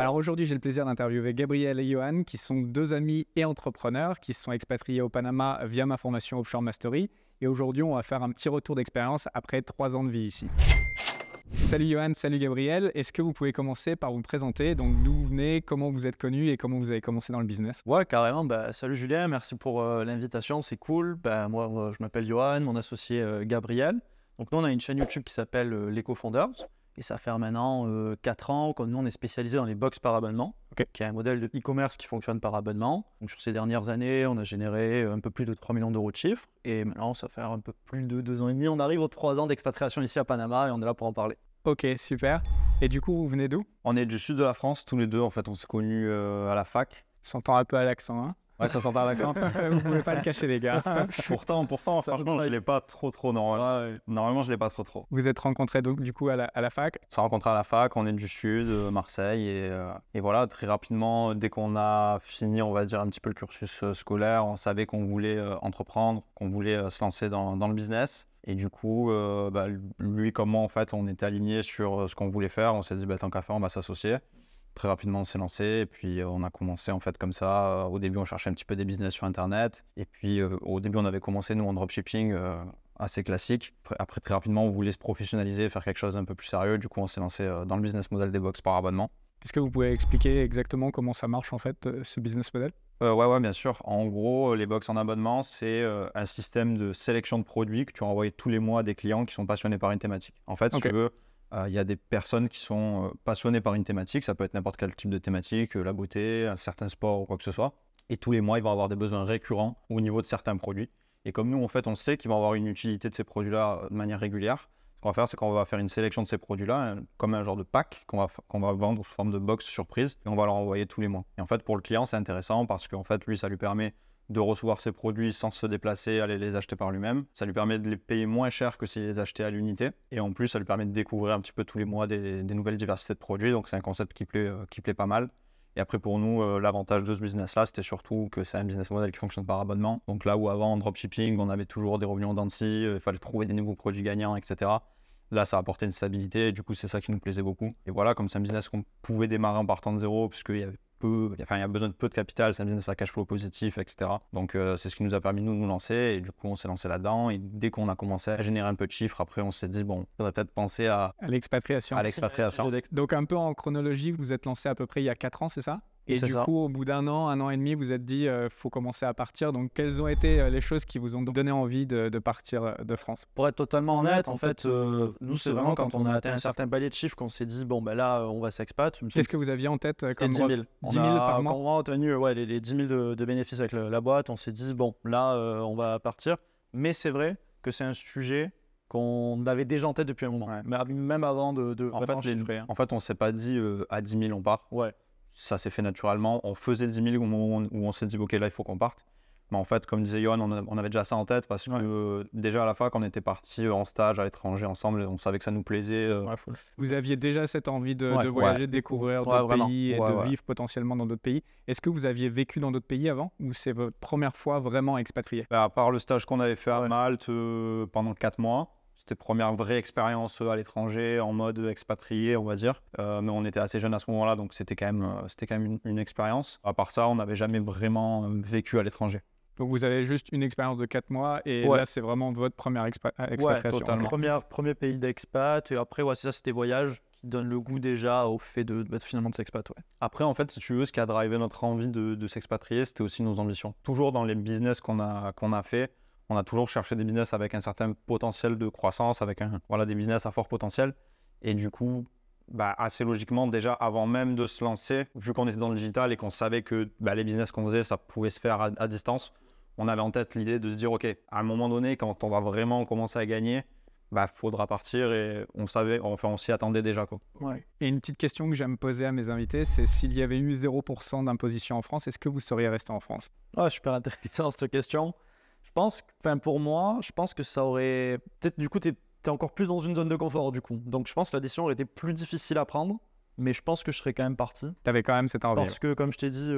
Alors aujourd'hui, j'ai le plaisir d'interviewer Gabriel et Johan, qui sont deux amis et entrepreneurs qui se sont expatriés au Panama via ma formation Offshore Mastery. Et aujourd'hui, on va faire un petit retour d'expérience après 3 ans de vie ici. Salut Johan, salut Gabriel. Est-ce que vous pouvez commencer par vous présenter? Donc d'où vous venez, comment vous êtes connus et comment vous avez commencé dans le business? Ouais, carrément. Salut Julien, merci pour l'invitation, c'est cool. Moi, je m'appelle Johan, mon associé Gabriel. Donc nous, on a une chaîne YouTube qui s'appelle Les Co-Founders. Et ça fait maintenant 4 ans que nous, on est spécialisé dans les box par abonnement, qui est un modèle de e-commerce qui fonctionne par abonnement. Donc sur ces dernières années, on a généré un peu plus de 3 millions d'euros de chiffre. Et maintenant, ça fait un peu plus de 2 ans et demi. On arrive aux 3 ans d'expatriation ici à Panama et on est là pour en parler. Ok, super. Et du coup, vous venez d'où? On est du sud de la France, tous les deux. En fait, on s'est connus à la fac. S'entend un peu à l'accent, hein? Ouais, ça s'entend à l'accent. Vous pouvez pas le cacher, les gars. Pourtant, franchement, je l'ai pas trop. Normalement, je l'ai pas trop. Vous êtes rencontrés donc du coup à la fac? On s'est rencontrés à la fac, on est du sud, Marseille. Et voilà, très rapidement, dès qu'on a fini, on va dire, un petit peu le cursus scolaire, on savait qu'on voulait entreprendre, qu'on voulait se lancer dans le business. Et du coup, lui comme moi, en fait, on était alignés sur ce qu'on voulait faire. On s'est dit, tant qu'à faire, on va s'associer. Très rapidement, on s'est lancé et puis on a commencé en fait comme ça. Au début, on cherchait un petit peu des business sur Internet. Et puis, au début, on avait commencé, nous, en dropshipping assez classique. Après, très rapidement, on voulait se professionnaliser, faire quelque chose d'un peu plus sérieux. Du coup, on s'est lancé dans le business model des box par abonnement. Est-ce que vous pouvez expliquer exactement comment ça marche en fait, ce business model? Ouais, bien sûr. En gros, les box en abonnement, c'est un système de sélection de produits que tu envoies tous les mois à des clients qui sont passionnés par une thématique. En fait, si tu veux, il y a des personnes qui sont passionnées par une thématique. Ça peut être n'importe quel type de thématique, la beauté, un certain sport ou quoi que ce soit. Et tous les mois, ils vont avoir des besoins récurrents au niveau de certains produits. Et comme nous, en fait, on sait qu'ils vont avoir une utilité de ces produits-là de manière régulière. Ce qu'on va faire, c'est qu'on va faire une sélection de ces produits-là, comme un genre de pack qu'on va vendre sous forme de box surprise. Et on va leur envoyer tous les mois. Et en fait, pour le client, c'est intéressant parce qu'en fait, lui, ça lui permet de recevoir ses produits sans se déplacer, aller les acheter par lui-même. Ça lui permet de les payer moins cher que s'il les achetait à l'unité. Et en plus, ça lui permet de découvrir un petit peu tous les mois des nouvelles diversités de produits. Donc, c'est un concept qui plaît pas mal. Et après, pour nous, l'avantage de ce business-là, c'était surtout que c'est un business model qui fonctionne par abonnement. Donc là où avant, en dropshipping, on avait toujours des revenus en dents de scie, il fallait trouver des nouveaux produits gagnants, etc. Là, ça apportait une stabilité et du coup, c'est ça qui nous plaisait beaucoup. Et voilà, comme c'est un business qu'on pouvait démarrer en partant de zéro, puisqu'il y avait il y a besoin de peu de capital, c'est un business à cash flow positif, etc. Donc, c'est ce qui nous a permis de nous lancer et du coup, on s'est lancé là-dedans. Et dès qu'on a commencé à générer un peu de chiffres, après, on s'est dit, on va peut-être penser à l'expatriation. Donc, un peu en chronologie, vous êtes lancé à peu près il y a 4 ans, c'est ça? Et du coup, au bout d'un an et demi, vous êtes dit, faut commencer à partir. Donc, quelles ont été les choses qui vous ont donné envie de partir de France? Pour être totalement honnête, en fait, nous, c'est vraiment quand on a atteint un certain palier de chiffres qu'on s'est dit, là, on va s'expat. Qu'est-ce que vous aviez en tête comme 10 000. 10 000 par mois? Quand on a obtenu les 10 000 de bénéfices avec la boîte, on s'est dit, là, on va partir. Mais c'est vrai que c'est un sujet qu'on avait déjà en tête depuis un moment. Ouais. Même avant de En fait, on ne s'est pas dit à 10 000 on part. Ouais. Ça s'est fait naturellement. On faisait 10 000 au moment où on s'est dit, OK, là, il faut qu'on parte. Mais en fait, comme disait Johan, on avait déjà ça en tête parce que déjà à la fac, on était partis en stage à l'étranger ensemble et on savait que ça nous plaisait. Vous aviez déjà cette envie de voyager, de découvrir d'autres pays et de vivre potentiellement dans d'autres pays. Est-ce que vous aviez vécu dans d'autres pays avant ou c'est votre première fois vraiment expatrié? À part le stage qu'on avait fait à Malte pendant 4 mois. C'était première vraie expérience à l'étranger, en mode expatrié, on va dire. Mais on était assez jeunes à ce moment-là, donc c'était quand même une expérience. À part ça, on n'avait jamais vraiment vécu à l'étranger. Donc vous avez juste une expérience de 4 mois et là, c'est vraiment votre première expatriation. Totalement. Premier pays d'expat et après, c'est ça, c'était voyage qui donne le goût déjà au fait de finalement de s'expat. Ouais. Après, en fait, si tu veux, ce qui a drivé notre envie de s'expatrier, c'était aussi nos ambitions. Toujours dans les business qu'on a fait, on a toujours cherché des business avec un certain potentiel de croissance, avec des business à fort potentiel. Et du coup, assez logiquement, déjà avant même de se lancer, vu qu'on était dans le digital et qu'on savait que les business qu'on faisait, ça pouvait se faire à distance, on avait en tête l'idée de se dire, OK, à un moment donné, quand on va vraiment commencer à gagner, faudra partir et on s'y attendait déjà. Ouais. Et une petite question que j'aime poser à mes invités, c'est s'il y avait eu 0% d'imposition en France, est-ce que vous seriez resté en France? Super intéressant cette question. Pour moi, je pense que ça aurait... Peut-être du coup, t'es encore plus dans une zone de confort du coup. Donc je pense que la décision aurait été plus difficile à prendre. mais je pense que je serais quand même parti. Tu avais quand même cette envie. Parce que, comme je t'ai dit,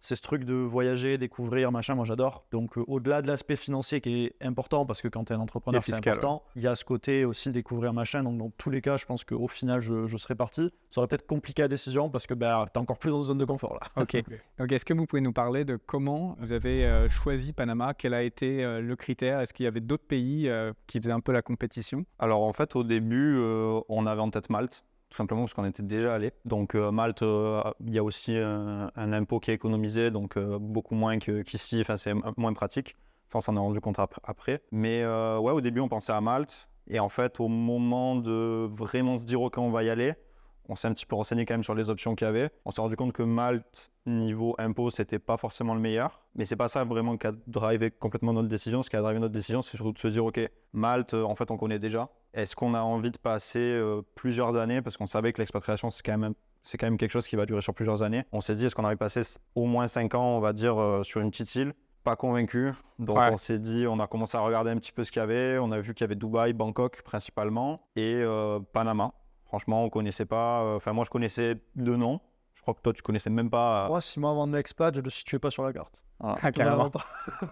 c'est ce truc de voyager, découvrir, machin, moi j'adore. Donc, au-delà de l'aspect financier qui est important, parce que quand tu es un entrepreneur, c'est important, il y a ce côté aussi découvrir, machin. Donc, dans tous les cas, je pense qu'au final, je serais parti. Ça aurait peut-être compliqué la décision parce que tu es encore plus dans une zone de confort là. Ok. Donc, est-ce que vous pouvez nous parler de comment vous avez choisi Panama? Quel a été le critère? Est-ce qu'il y avait d'autres pays qui faisaient un peu la compétition? Alors en fait, au début, on avait en tête Malte, tout simplement parce qu'on était déjà allé. Donc Malte, il y a aussi un impôt qui est économisé, donc beaucoup moins qu'ici, enfin c'est moins pratique. Ça, on s'en est rendu compte après. Mais ouais, au début, on pensait à Malte. Et en fait, au moment de vraiment se dire ok, on va y aller, on s'est un petit peu renseigné quand même sur les options qu'il y avait. On s'est rendu compte que Malte, niveau impôt, c'était pas forcément le meilleur. Mais c'est pas ça vraiment qui a drivé complètement notre décision. Ce qui a drivé notre décision, c'est surtout de se dire, ok, Malte, en fait, on connaît déjà. Est-ce qu'on a envie de passer plusieurs années? Parce qu'on savait que l'expatriation, c'est quand même quelque chose qui va durer sur plusieurs années. On s'est dit, est-ce qu'on a envie de passer au moins 5 ans, on va dire, sur une petite île? Pas convaincu. Donc on s'est dit, on a commencé à regarder un petit peu ce qu'il y avait. On a vu qu'il y avait Dubaï, Bangkok principalement et Panama. Franchement, on connaissait pas. Enfin, moi, je connaissais deux noms. Je crois que toi, tu connaissais même pas. Moi, 6 mois avant de l'expat, je ne le situais pas sur la carte. Ah, carrément.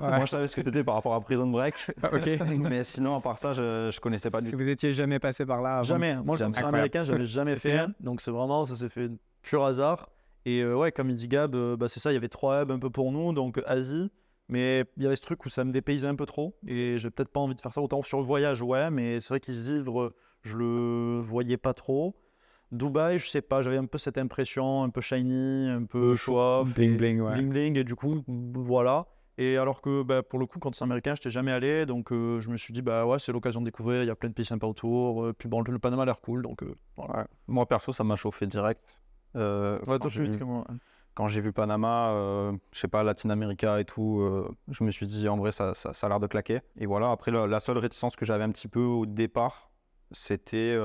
Moi, je savais ce que c'était par rapport à Prison Break. Ok. Mais sinon, à part ça, je connaissais pas du tout. Vous étiez jamais passé par là avant? Jamais. Moi, je suis américain, je n'avais jamais fait un. Donc, c'est vraiment, ça s'est fait pur hasard. Et ouais, comme il dit Gab, c'est ça, il y avait 3 hubs un peu pour nous. Donc, Asie. Mais il y avait ce truc où ça me dépaysait un peu trop. Et j'ai peut-être pas envie de faire ça. Autant sur le voyage, ouais. Mais c'est vrai qu'y vivre, je le voyais pas trop. Dubaï, je sais pas, j'avais un peu cette impression, un peu shiny, un peu show-off, bling bling, ouais. Bling bling, et du coup, voilà. Et alors que pour le coup, quand c'est américain, je n'étais jamais allé, donc je me suis dit, ouais, c'est l'occasion de découvrir, il y a plein de pays sympas autour, puis bon, le Panama a l'air cool, donc voilà. Ouais. Moi, perso, ça m'a chauffé direct. Quand j'ai vu Panama, je sais pas, Latin America et tout, je me suis dit, en vrai, ça a l'air de claquer. Et voilà, après, la seule réticence que j'avais un petit peu au départ, c'était...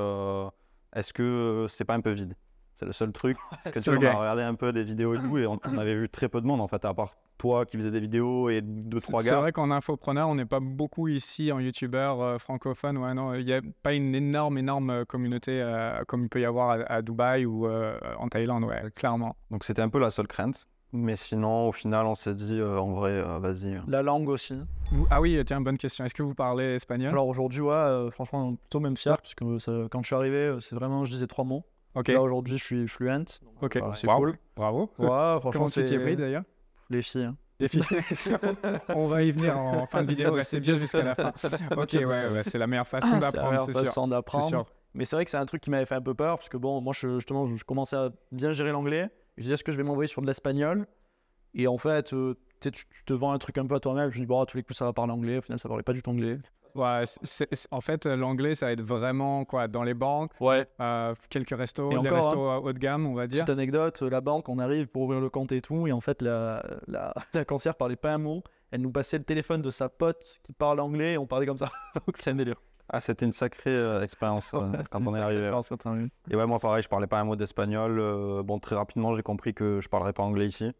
est-ce que c'est pas un peu vide? C'est le seul truc. Parce que tu vois, on a regardé un peu des vidéos et tout, et on avait vu très peu de monde en fait, à part toi qui faisais des vidéos et 2-3 gars. C'est vrai qu'en infopreneur, on n'est pas beaucoup ici en youtubeur francophone. Ouais, non, il n'y a pas une énorme communauté comme il peut y avoir à Dubaï ou en Thaïlande, ouais, clairement. Donc c'était un peu la seule crainte. Mais sinon, au final, on s'est dit, en vrai, vas-y. La langue aussi. Ah oui, tiens, bonne question. Est-ce que vous parlez espagnol? Alors aujourd'hui, ouais, franchement, plutôt même fier, parce que quand je suis arrivé, c'est vraiment, je disais 3 mots. Okay. Là, aujourd'hui, je suis fluent. Ok, c'est cool. Bravo. Ouais, franchement, comment tu t'y es pris d'ailleurs? Les filles. Hein. Les filles. On va y venir en fin de vidéo, restez bien jusqu'à la fin. Ok, ouais, c'est la meilleure façon d'apprendre, c'est sûr. Mais c'est vrai que c'est un truc qui m'avait fait un peu peur, parce que bon, moi, justement, je commençais à bien gérer l'anglais. Je disais, est-ce que je vais m'envoyer sur de l'espagnol? Et en fait, tu te vends un truc un peu à toi-même. Je dis, bon, à tous les coups, ça va parler anglais. Au final, ça parlait pas du tout anglais. Ouais, en fait, l'anglais, ça aide vraiment quoi, dans les banques, ouais. Quelques restos, les restos haut de gamme, on va dire. Petite anecdote, la banque, on arrive pour ouvrir le compte et tout, et en fait, la caissière parlait pas un mot. Elle nous passait le téléphone de sa pote qui parle anglais, et on parlait comme ça. C'est un délire. Ah, c'était une sacrée expérience quand on est arrivé. Et ouais, moi pareil, je parlais pas un mot d'espagnol. Bon, très rapidement, j'ai compris que je parlerais pas anglais ici.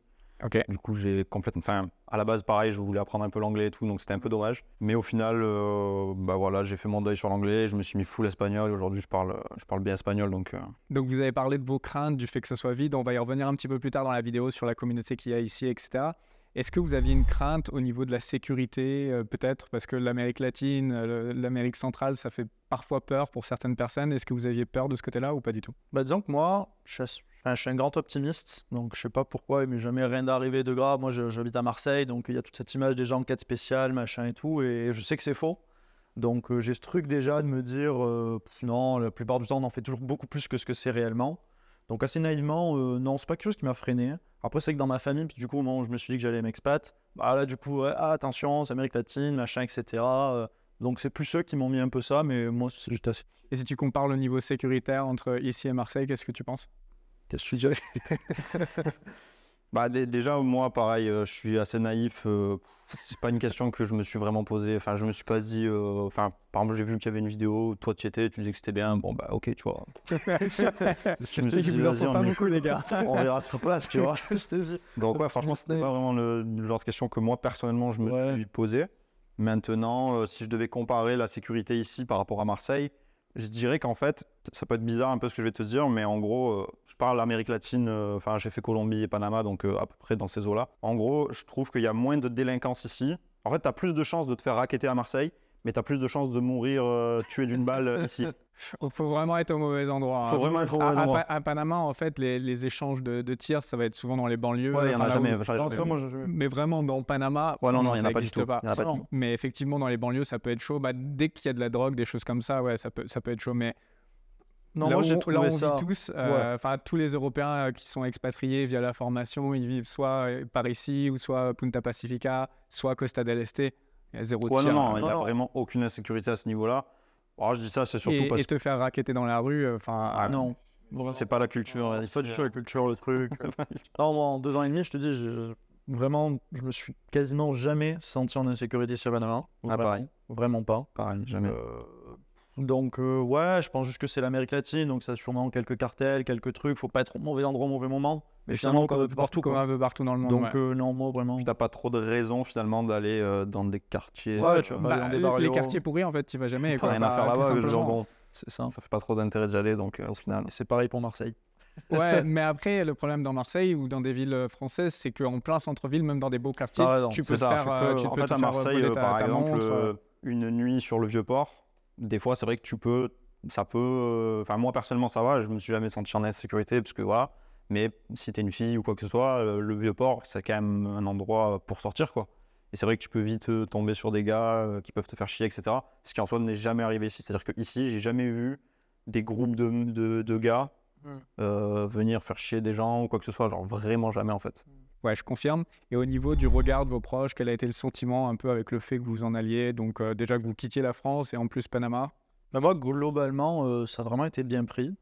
Okay. Du coup, j'ai complètement... Enfin, à la base, pareil, je voulais apprendre un peu l'anglais et tout, donc c'était un peu dommage. Mais au final, voilà, j'ai fait mon deuil sur l'anglais, je me suis mis full espagnol. Aujourd'hui, je parle bien espagnol, donc... Donc, vous avez parlé de vos craintes, du fait que ça soit vide. On va y revenir un petit peu plus tard dans la vidéo sur la communauté qu'il y a ici, etc. Est-ce que vous aviez une crainte au niveau de la sécurité, peut-être? Parce que l'Amérique latine, l'Amérique centrale, ça fait parfois peur pour certaines personnes. Est-ce que vous aviez peur de ce côté-là ou pas du tout? Disons que moi, je suis un grand optimiste, donc je sais pas pourquoi, mais jamais rien d'arrivé de grave. Moi, j'habite à Marseille, donc il y a toute cette image des gens en quête spéciale, machin et tout, et je sais que c'est faux. Donc j'ai ce truc déjà de me dire, non, la plupart du temps, on en fait toujours beaucoup plus que ce que c'est réellement. Donc assez naïvement, non, c'est pas quelque chose qui m'a freiné. Après, c'est que dans ma famille, puis du coup, au moment où je me suis dit que j'allais m'expat, là, du coup, attention, c'est Amérique latine, machin, etc. Donc c'est plus eux qui m'ont mis un peu ça, mais moi, j'étais assez... Et si tu compares le niveau sécuritaire entre ici et Marseille, qu'est-ce que tu penses? Qu'est-ce que tu dirais? Déjà, moi, pareil, je suis assez naïf. C'est pas une question que je me suis vraiment posée. Enfin, je me suis pas dit... par exemple, j'ai vu qu'il y avait une vidéo, toi, tu y étais, tu disais que c'était bien. Bon, ok, tu vois. Je me suis dit, vous en faites pas beaucoup, les gars. On verra sur place, tu vois. Je te dis. Donc, ouais, franchement, c'était pas vraiment le genre de question que moi, personnellement, je me suis posée. Maintenant, si je devais comparer la sécurité ici par rapport à Marseille, Je dirais qu'en fait, ça peut être bizarre un peu ce que je vais te dire, mais en gros, je parle Amérique latine, enfin j'ai fait Colombie et Panama, donc à peu près dans ces eaux-là. En gros, je trouve qu'il y a moins de délinquance ici. En fait, tu as plus de chances de te faire racketter à Marseille, mais tu as plus de chances de mourir tué d'une balle ici. Il faut vraiment être au mauvais endroit. Faut vraiment être au mauvais endroit. À Panama, en fait, les échanges de tirs, ça va être souvent dans les banlieues. Ouais, il n'y en a jamais. Mais vraiment, dans Panama, ouais, non, il n'y en ça a pas du n'existe tout. pas. Mais effectivement, dans les banlieues, ça peut être chaud. Bah, dès qu'il y a de la drogue, des choses comme ça, ouais, ça peut être chaud. Mais non, là moi, où, j'ai trouvé là où on ça... vit tous, Ouais. tous les Européens qui sont expatriés via la formation, ils vivent soit par ici, ou soit Punta Pacifica, soit Costa del Este. Il y a zéro tir. Non, il n'y a vraiment aucune insécurité à ce niveau-là. Alors, je dis ça, c'est surtout parce Et te faire racketter dans la rue, non. C'est pas la culture. C'est pas du tout la culture, le truc. Non, moi, en 2 ans et demi, je te dis, je me suis quasiment jamais senti en insécurité sur Panama. Pareil. Vraiment pas. Pareil, jamais. Donc, ouais, je pense juste que c'est l'Amérique latine, donc ça a sûrement quelques cartels, quelques trucs. Faut pas être au mauvais endroit, au mauvais moment. Mais finalement, comme un peu partout, comme un peu partout dans le monde. Donc, non, moi, vraiment. Puis t'as pas trop de raison finalement d'aller dans des quartiers. Ouais, tu vas aller dans des les quartiers pourris, en fait, tu vas jamais. T'as rien à faire là-bas, genre bon, c'est ça. Ça fait pas trop d'intérêt d'y aller, donc au final. Et c'est pareil pour Marseille. Ouais, mais après, le problème dans Marseille ou dans des villes françaises, c'est qu'en plein centre-ville, même dans des beaux quartiers, tu peux te faire. En fait, à Marseille, par exemple, une nuit sur le Vieux-Port, des fois, c'est vrai que ça peut. Enfin, moi personnellement, ça va. Je me suis jamais senti en insécurité parce que voilà. Mais si t'es une fille ou quoi que ce soit, le Vieux-Port, c'est quand même un endroit pour sortir, quoi. Et c'est vrai que tu peux vite tomber sur des gars qui peuvent te faire chier, etc. Ce qui en soi n'est jamais arrivé ici. C'est-à-dire qu'ici, j'ai jamais vu des groupes de gars venir faire chier des gens ou quoi que ce soit. Genre vraiment jamais, en fait. Ouais, je confirme. Et au niveau du regard de vos proches, quel a été le sentiment un peu avec le fait que vous en alliez? Donc déjà que vous quittiez la France et en plus Panama. Bah moi, globalement, ça a vraiment été bien pris.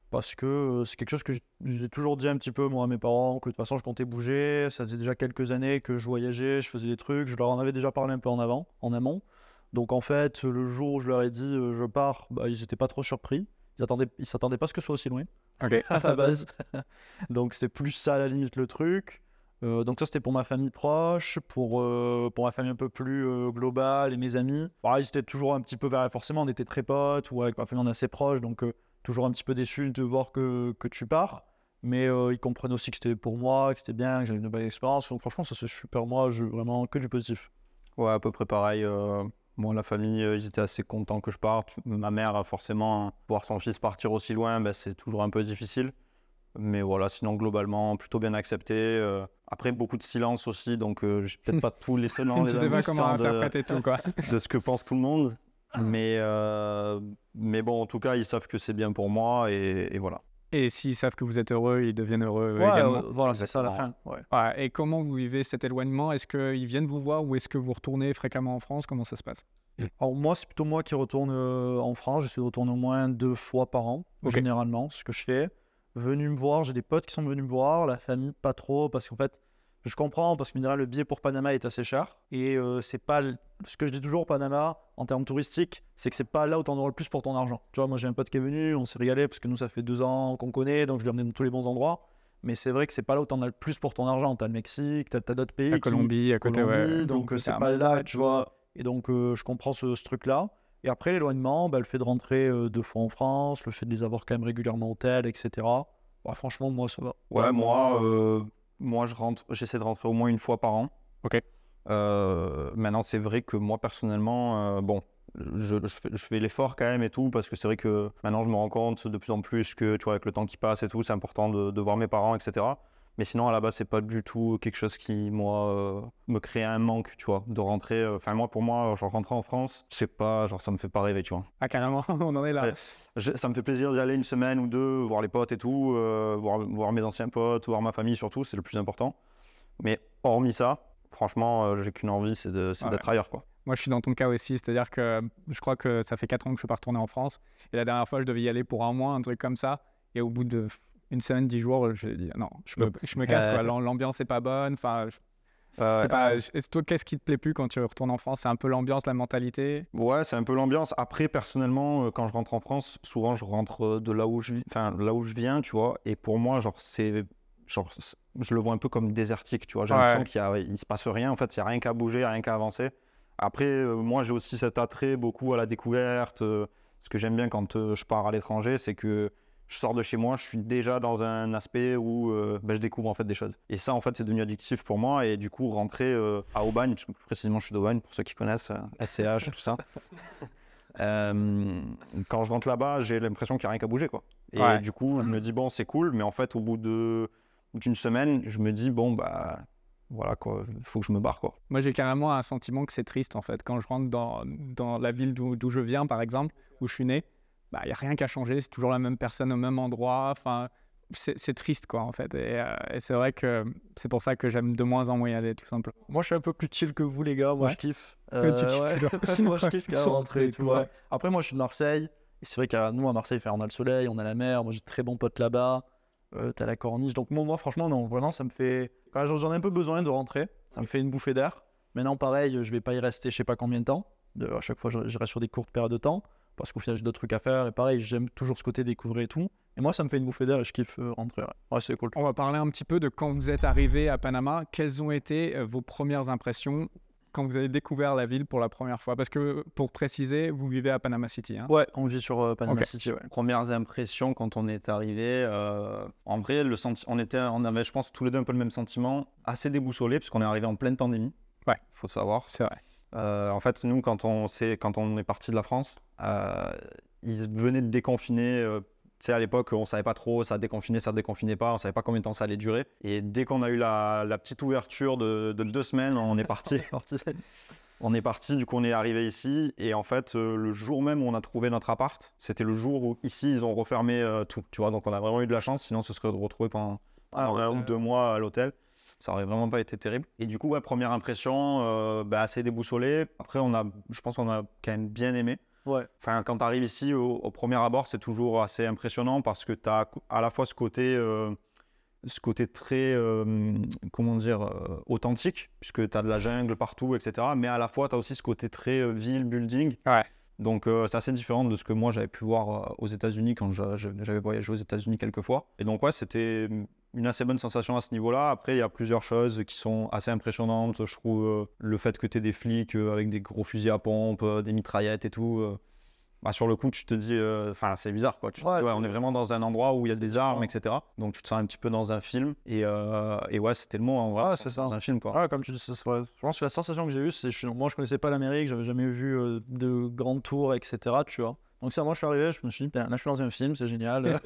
Parce que c'est quelque chose que j'ai toujours dit un petit peu moi à mes parents, que de toute façon je comptais bouger. Ça faisait déjà quelques années que je voyageais, je faisais des trucs, je leur en avais déjà parlé un peu en amont. Donc en fait, le jour où je leur ai dit je pars, bah, ils n'étaient pas trop surpris. Ils s'attendaient pas à ce que ce soit aussi loin, à la base. Donc c'était plus ça à la limite le truc. Donc ça c'était pour ma famille proche, pour ma famille un peu plus globale et mes amis. Bah, ils étaient toujours un petit peu, forcément on était très potes, ou avec ma famille on est assez proche, donc... toujours un petit peu déçu de voir que tu pars, mais ils comprennent aussi que c'était pour moi, que c'était bien, que j'avais une belle expérience. Donc franchement, ça c'est super. Moi, vraiment que du positif. Ouais, à peu près pareil. Moi, la famille, ils étaient assez contents que je parte. Ma mère, forcément, voir son fils partir aussi loin, c'est toujours un peu difficile. Mais voilà, sinon, globalement, plutôt bien accepté. Après, beaucoup de silence aussi, donc je n'ai peut-être pas tous les tenants, les aboutissants de ce que pense tout le monde. Mais bon, en tout cas, ils savent que c'est bien pour moi et voilà. Et s'ils savent que vous êtes heureux, ils deviennent heureux également. Voilà, c'est ça la fin. Ouais. Et comment vous vivez cet éloignement? Est-ce qu'ils viennent vous voir ou est-ce que vous retournez fréquemment en France? Comment ça se passe? Alors moi, c'est plutôt moi qui retourne en France. J'essaie de retourner au moins 2 fois par an, généralement, ce que je fais. Venu me voir, j'ai des potes qui sont venus me voir, la famille pas trop, parce qu'en fait, je comprends, parce que le billet pour Panama est assez cher. Et c'est pas... Ce que je dis toujours, Panama, en termes touristiques, c'est que c'est pas là où t'en auras le plus pour ton argent. Tu vois, moi j'ai un pote qui est venu, on s'est régalé, parce que nous ça fait 2 ans qu'on connaît, donc je lui ai emmené dans tous les bons endroits. Mais c'est vrai que c'est pas là où t'en as le plus pour ton argent. T'as le Mexique, t'as d'autres pays. La Colombie, à côté, ouais. Donc c'est pas là, tu vois. Et donc je comprends ce truc-là. Et après l'éloignement, le fait de rentrer 2 fois en France, le fait de les avoir quand même régulièrement au hôtel, etc. Franchement, moi ça va. Ouais, moi, j'essaie de rentrer au moins 1 fois par an. Ok. Maintenant, c'est vrai que moi, personnellement, je fais l'effort quand même et tout, parce que c'est vrai que maintenant, je me rends compte de plus en plus que, tu vois, avec le temps qui passe et tout, c'est important de voir mes parents, etc. Mais sinon, à la base, c'est pas du tout quelque chose qui, moi, me crée un manque, tu vois, de rentrer. Enfin, pour moi, genre, rentrer en France, je sais pas, genre, ça me fait pas rêver, tu vois. Ah, carrément, on en est là. Ça me fait plaisir d'y aller 1 semaine ou 2, voir les potes et tout, voir mes anciens potes, voir ma famille surtout, c'est le plus important. Mais hormis ça, franchement, j'ai qu'une envie, c'est d'être ailleurs, quoi. Moi, je suis dans ton cas aussi, c'est-à-dire que je crois que ça fait 4 ans que je suis pas retourné en France. Et la dernière fois, je devais y aller pour 1 mois, un truc comme ça. Et au bout de 1 semaine, 10 jours, j'ai dit non, je me casse, quoi. L'ambiance est pas bonne. Enfin, toi, qu'est-ce qui te plaît plus quand tu retournes en France? C'est un peu l'ambiance, la mentalité? Ouais, c'est un peu l'ambiance. Après, personnellement, quand je rentre en France, souvent je rentre de là où je viens, tu vois. Et pour moi, je le vois un peu comme désertique, tu vois. J'ai l'impression qu'il se passe rien. En fait, il n'y a rien qu'à bouger, rien qu'à avancer. Après, moi, j'ai aussi cet attrait beaucoup à la découverte. Ce que j'aime bien quand je pars à l'étranger, c'est que je sors de chez moi, je suis déjà dans un aspect où je découvre en fait des choses. Et ça, en fait, c'est devenu addictif pour moi. Et du coup, rentrer à Aubagne, parce que plus précisément, je suis d'Aubagne, pour ceux qui connaissent, SCH, tout ça. Quand je rentre là-bas, j'ai l'impression qu'il n'y a rien qu'à bouger, quoi. Et du coup, je me dis, bon, c'est cool, mais en fait, au bout d'une semaine, je me dis, bon, bah, voilà, quoi, il faut que je me barre, quoi. Moi, j'ai carrément un sentiment que c'est triste, en fait. Quand je rentre dans la ville d'où je viens, par exemple, où je suis né, bah, il n'y a rien qu'à changer, c'est toujours la même personne au même endroit. Enfin, c'est triste, quoi, en fait. Et c'est vrai que c'est pour ça que j'aime de moins en moins y aller, tout simplement. Moi, je suis un peu plus chill que vous, les gars. Moi, je kiffe. Tu kiffes Moi, je kiffe quand rentrer et tout. Ouais. Après, moi, je suis de Marseille. Et c'est vrai qu'à nous, à Marseille, on a le soleil, on a la mer. Moi, j'ai de très bons potes là-bas. T'as la corniche. Donc, moi, franchement, non, vraiment, ça me fait. Enfin, j'en ai un peu besoin de rentrer. Ça me fait une bouffée d'air. Maintenant, pareil, je vais pas y rester je sais pas combien de temps. À chaque fois, je reste sur des courtes périodes de temps. Parce qu'au final, j'ai d'autres trucs à faire. Et pareil, j'aime toujours ce côté découvrir et tout. Et moi, ça me fait une bouffée d'air et je kiffe rentrer. Ouais, c'est cool. On va parler un petit peu de quand vous êtes arrivé à Panama. Quelles ont été vos premières impressions quand vous avez découvert la ville pour la première fois? Parce que, pour préciser, vous vivez à Panama City. Hein? Ouais, on vit sur Panama City. Ouais. Premières impressions quand on est arrivé, en vrai, on avait, je pense, tous les deux un peu le même sentiment, assez déboussolé, puisqu'on est arrivé en pleine pandémie. Ouais, faut savoir. C'est vrai. En fait, nous, quand on est parti de la France, ils venaient de déconfiner. Tu sais, à l'époque, on ne savait pas trop, ça déconfinait pas, on ne savait pas combien de temps ça allait durer. Et dès qu'on a eu la petite ouverture de 2 semaines, on est parti. On est parti, du coup, on est arrivé ici. Et en fait, le jour même où on a trouvé notre appart, c'était le jour où, ici, ils ont refermé tout. Tu vois, donc on a vraiment eu de la chance, sinon ce serait retrouvé pendant 1 ou 2 mois à l'hôtel. Ça aurait vraiment pas été terrible. Et du coup, ouais, première impression, assez déboussolé. Après, je pense qu'on a quand même bien aimé. Ouais. Enfin, quand tu arrives ici, au premier abord, c'est toujours assez impressionnant parce que tu as à la fois ce côté très, comment dire, authentique, puisque tu as de la jungle partout, etc. Mais à la fois, tu as aussi ce côté très ville, building. Ouais. Donc, c'est assez différent de ce que moi, j'avais pu voir aux États-Unis quand j'avais voyagé aux États-Unis quelques fois. Et donc, ouais, c'était une assez bonne sensation à ce niveau-là. Après, il y a plusieurs choses qui sont assez impressionnantes. Je trouve le fait que tu aies des flics avec des gros fusils à pompe, des mitraillettes et tout. Sur le coup, tu te dis, c'est bizarre, quoi. On est vraiment dans un endroit où il y a des armes, etc. Donc, tu te sens un petit peu dans un film. Et ouais, c'était le mot, en vrai. C'est ça. Dans un film, quoi. Ouais, comme tu dis, je pense que la sensation que j'ai eue, c'est moi, je connaissais pas l'Amérique, j'avais jamais vu de grandes tours, etc. Tu vois. Donc ça, moi, je suis arrivé, je me suis dit, là, je suis dans un film, c'est génial.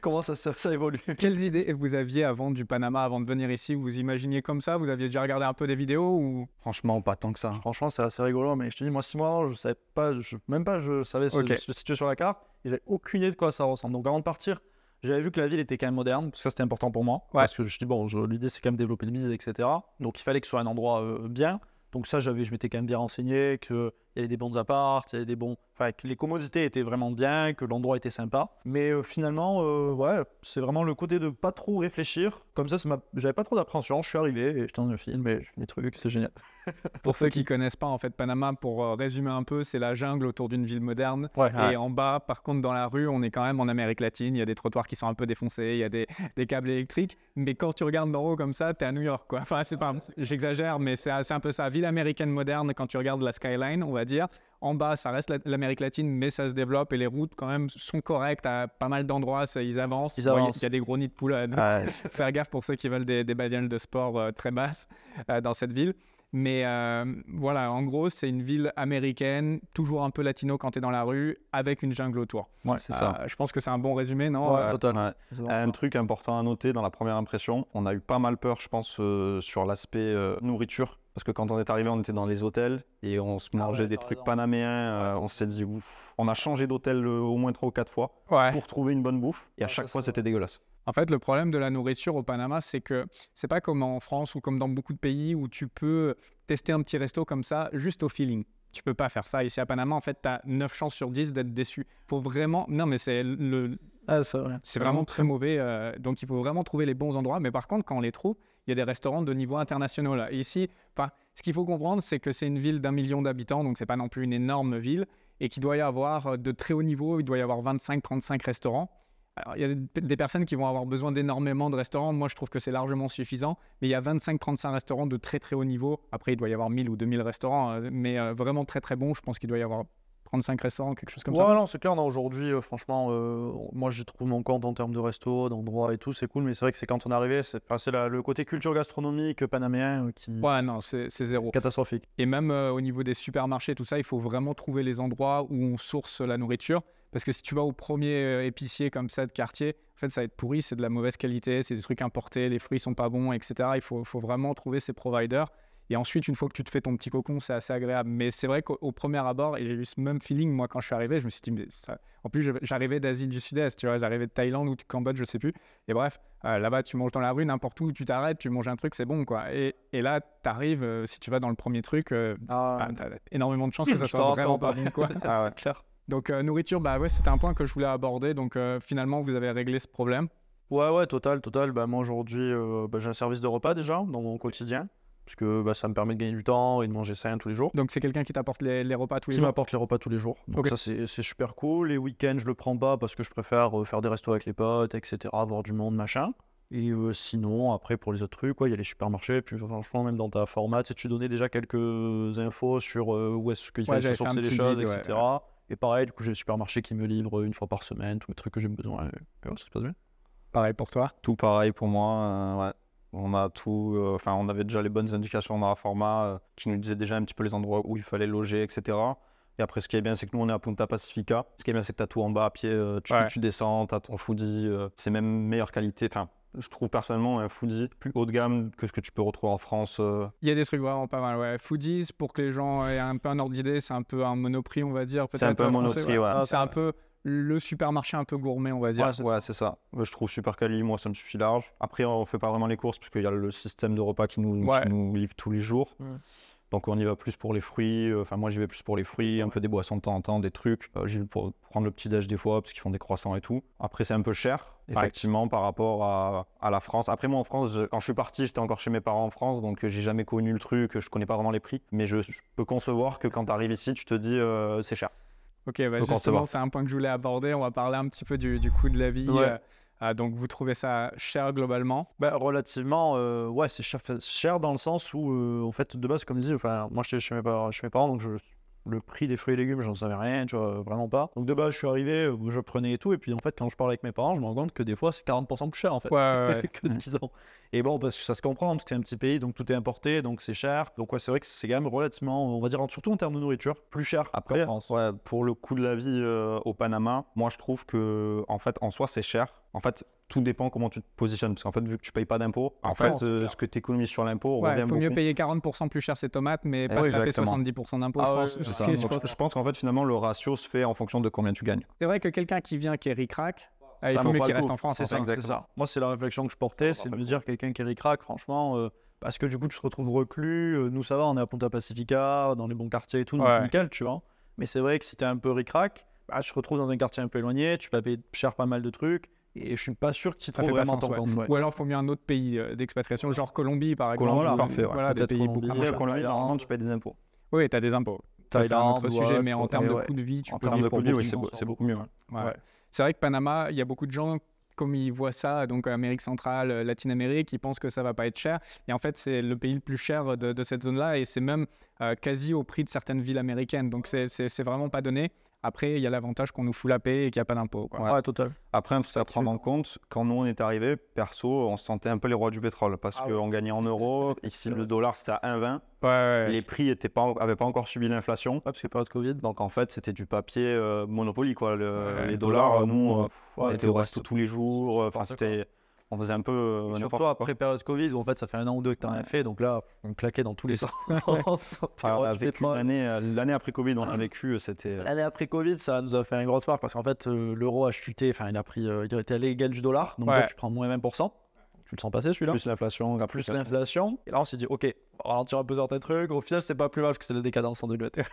comment ça évolue. Quelles idées vous aviez avant du Panama, avant de venir ici? Vous imaginiez comme ça? Vous aviez déjà regardé un peu des vidéos ou... Franchement, pas tant que ça. Franchement, c'est assez rigolo, mais je te dis, moi, 6 mois, je savais pas, je savais se situer sur la carte, et j'avais aucune idée de quoi ça ressemble. Donc avant de partir, j'avais vu que la ville était quand même moderne, parce que ça, c'était important pour moi. Ouais. Parce que je dis, bon, l'idée, c'est quand même développer le business, etc. Donc il fallait que ce soit un endroit bien. Donc ça, je m'étais quand même bien renseigné, qu'il y avait des bons apparts, il y avait que les commodités étaient vraiment bien, que l'endroit était sympa. Mais finalement, ouais, c'est vraiment le côté de pas trop réfléchir. Comme ça, j'avais pas trop d'appréhension. Je suis arrivé et j'étais dans un film et je fais des trucs, c'est génial. Pour ceux qui connaissent pas, en fait, Panama, pour résumer un peu, c'est la jungle autour d'une ville moderne. Ouais, et en bas, par contre, dans la rue, on est quand même en Amérique latine. Il y a des trottoirs qui sont un peu défoncés, il y a des câbles électriques. Mais quand tu regardes d'en haut comme ça, t'es à New York, quoi. Enfin, j'exagère, mais c'est un peu ça. Ville américaine moderne, quand tu regardes la skyline, on va dire. En bas, ça reste l'Amérique latine, mais ça se développe et les routes, quand même, sont correctes à pas mal d'endroits. Ils avancent. Il y a des gros nids de poules. Faire gaffe pour ceux qui veulent des bagnoles de sport très basses dans cette ville. Mais voilà, en gros, c'est une ville américaine, toujours un peu latino quand tu es dans la rue, avec une jungle autour. Ouais, c'est ça. Je pense que c'est un bon résumé, non? Ouais, total. Ouais. Un truc important à noter dans la première impression, on a eu pas mal peur, je pense, sur l'aspect nourriture. Parce que quand on est arrivé, on était dans les hôtels et on se mangeait des trucs panaméens. On s'est dit, ouf. On a changé d'hôtel au moins 3 ou 4 fois pour trouver une bonne bouffe. Et à chaque fois, c'était dégueulasse. En fait, le problème de la nourriture au Panama, c'est que c'est pas comme en France ou comme dans beaucoup de pays où tu peux tester un petit resto comme ça juste au feeling. Tu peux pas faire ça. Ici à Panama, en fait, tu as 9 chances sur 10 d'être déçu. Faut vraiment... Non, mais c'est vraiment très mauvais. Donc, il faut vraiment trouver les bons endroits. Mais par contre, quand on les trouve, il y a des restaurants de niveau international là. Et ici, ce qu'il faut comprendre, c'est que c'est une ville d'1 million d'habitants, donc c'est pas non plus une énorme ville, et qu'il doit y avoir de très haut niveau, il doit y avoir 25-35 restaurants. Alors, il y a des personnes qui vont avoir besoin d'énormément de restaurants. Moi, je trouve que c'est largement suffisant. Mais il y a 25-35 restaurants de très, très haut niveau. Après, il doit y avoir 1000 ou 2000 restaurants, mais vraiment très, très bons. Je pense qu'il doit y avoir 35 restaurants, quelque chose comme Ouais, ça. non, c'est clair. Non, aujourd'hui, franchement, moi, j'y trouve mon compte en termes de resto, d'endroits et tout. C'est cool, mais c'est vrai que c'est quand on est arrivé, c'est le côté culture gastronomique panaméen qui est Ouais, non, c'est zéro. catastrophique. Et même au niveau des supermarchés, tout ça, il faut vraiment trouver les endroits où on source la nourriture. Parce que si tu vas au premier épicier comme ça de quartier, en fait, ça va être pourri, c'est de la mauvaise qualité, c'est des trucs importés, les fruits sont pas bons, etc. Il faut vraiment trouver ces providers. Et ensuite, une fois que tu te fais ton petit cocon, c'est assez agréable. Mais c'est vrai qu'au premier abord, et j'ai eu ce même feeling, moi, quand je suis arrivé, je me suis dit, mais ça... En plus, j'arrivais d'Asie du Sud-Est, tu vois, j'arrivais de Thaïlande ou de Cambodge, je sais plus. Et bref, là-bas, tu manges dans la rue, n'importe où, tu t'arrêtes, tu manges un truc, c'est bon, quoi. Et là, tu arrives, si tu vas dans le premier truc, t'as énormément de chances que ça Je soit t'en vraiment pas raconte bon, quoi. Ah ouais. Clair. Donc, nourriture, bah ouais, c'était un point que je voulais aborder. Donc, finalement, vous avez réglé ce problème. Ouais, total. Bah, moi, aujourd'hui, j'ai un service de repas déjà dans mon quotidien. Parce que bah, ça me permet de gagner du temps et de manger sain tous les jours. Donc, c'est quelqu'un qui t'apporte les repas tous les Qui jours. m'apporte les repas tous les jours. Donc Ok. ça, c'est super cool. Les week-ends, je le prends pas parce que je préfère faire des restos avec les potes, etc., voir du monde, machin. Et sinon, après, pour les autres trucs, il y a les supermarchés. Puis franchement, même dans ta format, tu donnais déjà quelques infos sur où est-ce qu'il fallait j'avais fait un sourcer les petit choses, guide, etc. Et pareil, du coup, j'ai le supermarché qui me livre une fois par semaine tous les trucs que j'ai besoin. Et ça se passe bien. Pareil pour toi. Tout pareil pour moi. Ouais. On a tout. Enfin, on avait déjà les bonnes indications dans la format qui nous disaient déjà un petit peu les endroits où il fallait loger, etc. Et après, ce qui est bien, c'est que nous, on est à Punta Pacifica. Ce qui est bien, c'est que tu as tout en bas à pied. Tu descends, tu as ton foodie. C'est même meilleure qualité. Enfin, je trouve personnellement un foodie plus haut de gamme que ce que tu peux retrouver en France. Il y a des trucs vraiment pas mal, ouais. Foodies, pour que les gens aient un peu un ordre d'idée, c'est un peu un Monoprix, on va dire. C'est un peu un français, Monoprix, ouais. C'est un peu le supermarché un peu gourmet, on va dire. Ouais, c'est ça. Je trouve super quali. Moi, ça me suffit large. Après, on fait pas vraiment les courses parce qu'il y a le système de repas qui nous livre tous les jours. Ouais. Donc, on y va plus pour les fruits. Enfin, moi, j'y vais plus pour les fruits, un peu des boissons de temps en temps, des trucs. J'y vais pour prendre le petit déj des fois parce qu'ils font des croissants et tout. Après, c'est un peu cher, effectivement, par rapport à la France. Après, moi, en France, quand je suis parti, j'étais encore chez mes parents en France, donc j'ai jamais connu le truc. Je connais pas vraiment les prix. Mais je peux concevoir que quand tu arrives ici, tu te dis c'est cher. Ok, bah justement, c'est un point que je voulais aborder. On va parler un petit peu du coût de la vie. Ouais. Donc, vous trouvez ça cher globalement? Bah, relativement, c'est cher dans le sens où, en fait, de base, comme dit, moi, j'étais chez mes parents, donc le prix des fruits et légumes, j'en savais rien, tu vois, vraiment pas. Donc, de base, je suis arrivé, je prenais et tout, et puis, en fait, quand je parle avec mes parents, je me rends compte que des fois, c'est 40% plus cher, en fait, que ce qu'ils ont. Et bon, parce que ça se comprend, parce que c'est un petit pays, donc tout est importé, donc c'est cher. Donc, ouais, c'est vrai que c'est quand même relativement, on va dire, surtout en termes de nourriture, plus cher. Après, qu'en France. ouais, pour le coût de la vie au Panama, moi, je trouve que, en fait, en soi, c'est cher. En fait, tout dépend comment tu te positionnes. Parce qu'en fait, vu que tu payes pas d'impôts, ce que tu économises sur l'impôt revient faut mieux beaucoup. payer 40% plus cher ses tomates, mais pas se taper 70% d'impôts, je pense. C'est ça. Donc, je pense qu'en fait, finalement, le ratio se fait en fonction de combien tu gagnes. C'est vrai que quelqu'un qui vient, qui est ric-rac, il Ça faut vaut mieux pas qu'il le reste coup. en France. C'est ça, exactement. c'est ça. Moi, c'est la réflexion que je portais, c'est de me dire quelqu'un qui est ric-rac, franchement, parce que du coup, tu te retrouves reclus. Nous, ça va, on est à Punta Pacifica, dans les bons quartiers et tout, donc nickel, tu vois. Mais c'est vrai que si t'es un peu ric-rac, bah, tu te retrouves dans un quartier un peu éloigné, tu vas payer cher pas mal de trucs, et je suis pas sûr que tu trouves vraiment ton compte. Ou alors, il faut mieux un autre pays d'expatriation, genre Colombie, par exemple. Colombie, parfait, ouais. Voilà, des Peut-être pays Colombie. beaucoup moins Après, chers. Colombie, normalement, tu payes des impôts. Oui, tu as des impôts. Ça, c'est un autre Thaïlande, sujet, mais en termes de ouais. coût de vie, tu En peux termes de vivre pour coût de vie, oui, beaucoup. c'est beaucoup mieux. Ouais. Ouais. C'est vrai que Panama, il y a beaucoup de gens, comme ils voient ça, donc Amérique centrale, Latine-Amérique, ils pensent que ça va pas être cher. Et en fait, c'est le pays le plus cher de cette zone-là, et c'est même quasi au prix de certaines villes américaines. Donc, c'est vraiment pas donné. Après, il y a l'avantage qu'on nous fout la paix et qu'il n'y a pas d'impôt. Ouais, total. Après, il faut prendre en compte, quand nous on est arrivé, perso, on se sentait un peu les rois du pétrole parce qu'on gagnait en euros. Ici, le dollar c'était à 1,20. Ouais. Les prix n'avaient pas encore subi l'inflation. Parce que période Covid. Donc en fait, c'était du papier Monopoly, quoi. Les dollars, nous, on était au resto tous les jours. Enfin, on faisait un peu Surtout n'importe quoi. après période Covid, où en fait ça fait un an ou deux que t'en as fait, donc là on claquait dans tous les sens. On a vécu l'année après Covid, on a vécu, c'était. L'année après Covid, ça nous a fait une grosse part parce qu'en fait l'euro a chuté, enfin il était à l'égal du dollar, donc toi, tu prends moins 20%. Tu le sens passer celui-là. Plus l'inflation. Plus l'inflation. Et là on s'est dit ok, on va ralentir un peu certains trucs. Au final c'est pas plus mal parce que c'est la décadence en Angleterre.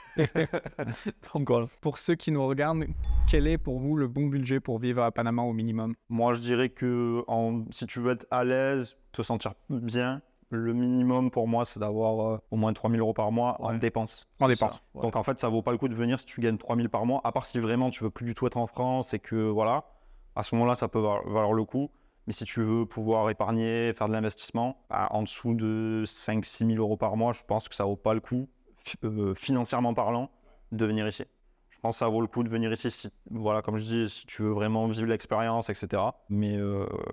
Donc voilà. Pour ceux qui nous regardent, quel est pour vous le bon budget pour vivre à Panama au minimum? Moi je dirais que si tu veux être à l'aise, te sentir bien, le minimum pour moi c'est d'avoir au moins 3 000 euros par mois en dépenses. En dépenses. Ouais. Donc en fait ça vaut pas le coup de venir si tu gagnes 3 000 par mois, à part si vraiment tu veux plus du tout être en France et que voilà, à ce moment-là ça peut valoir le coup. Mais si tu veux pouvoir épargner, faire de l'investissement, en dessous de 5 000 à 6 000 euros par mois, je pense que ça vaut pas le coup, financièrement parlant, de venir ici. Je pense que ça vaut le coup de venir ici. Voilà, comme je dis, si tu veux vraiment vivre l'expérience, etc. Mais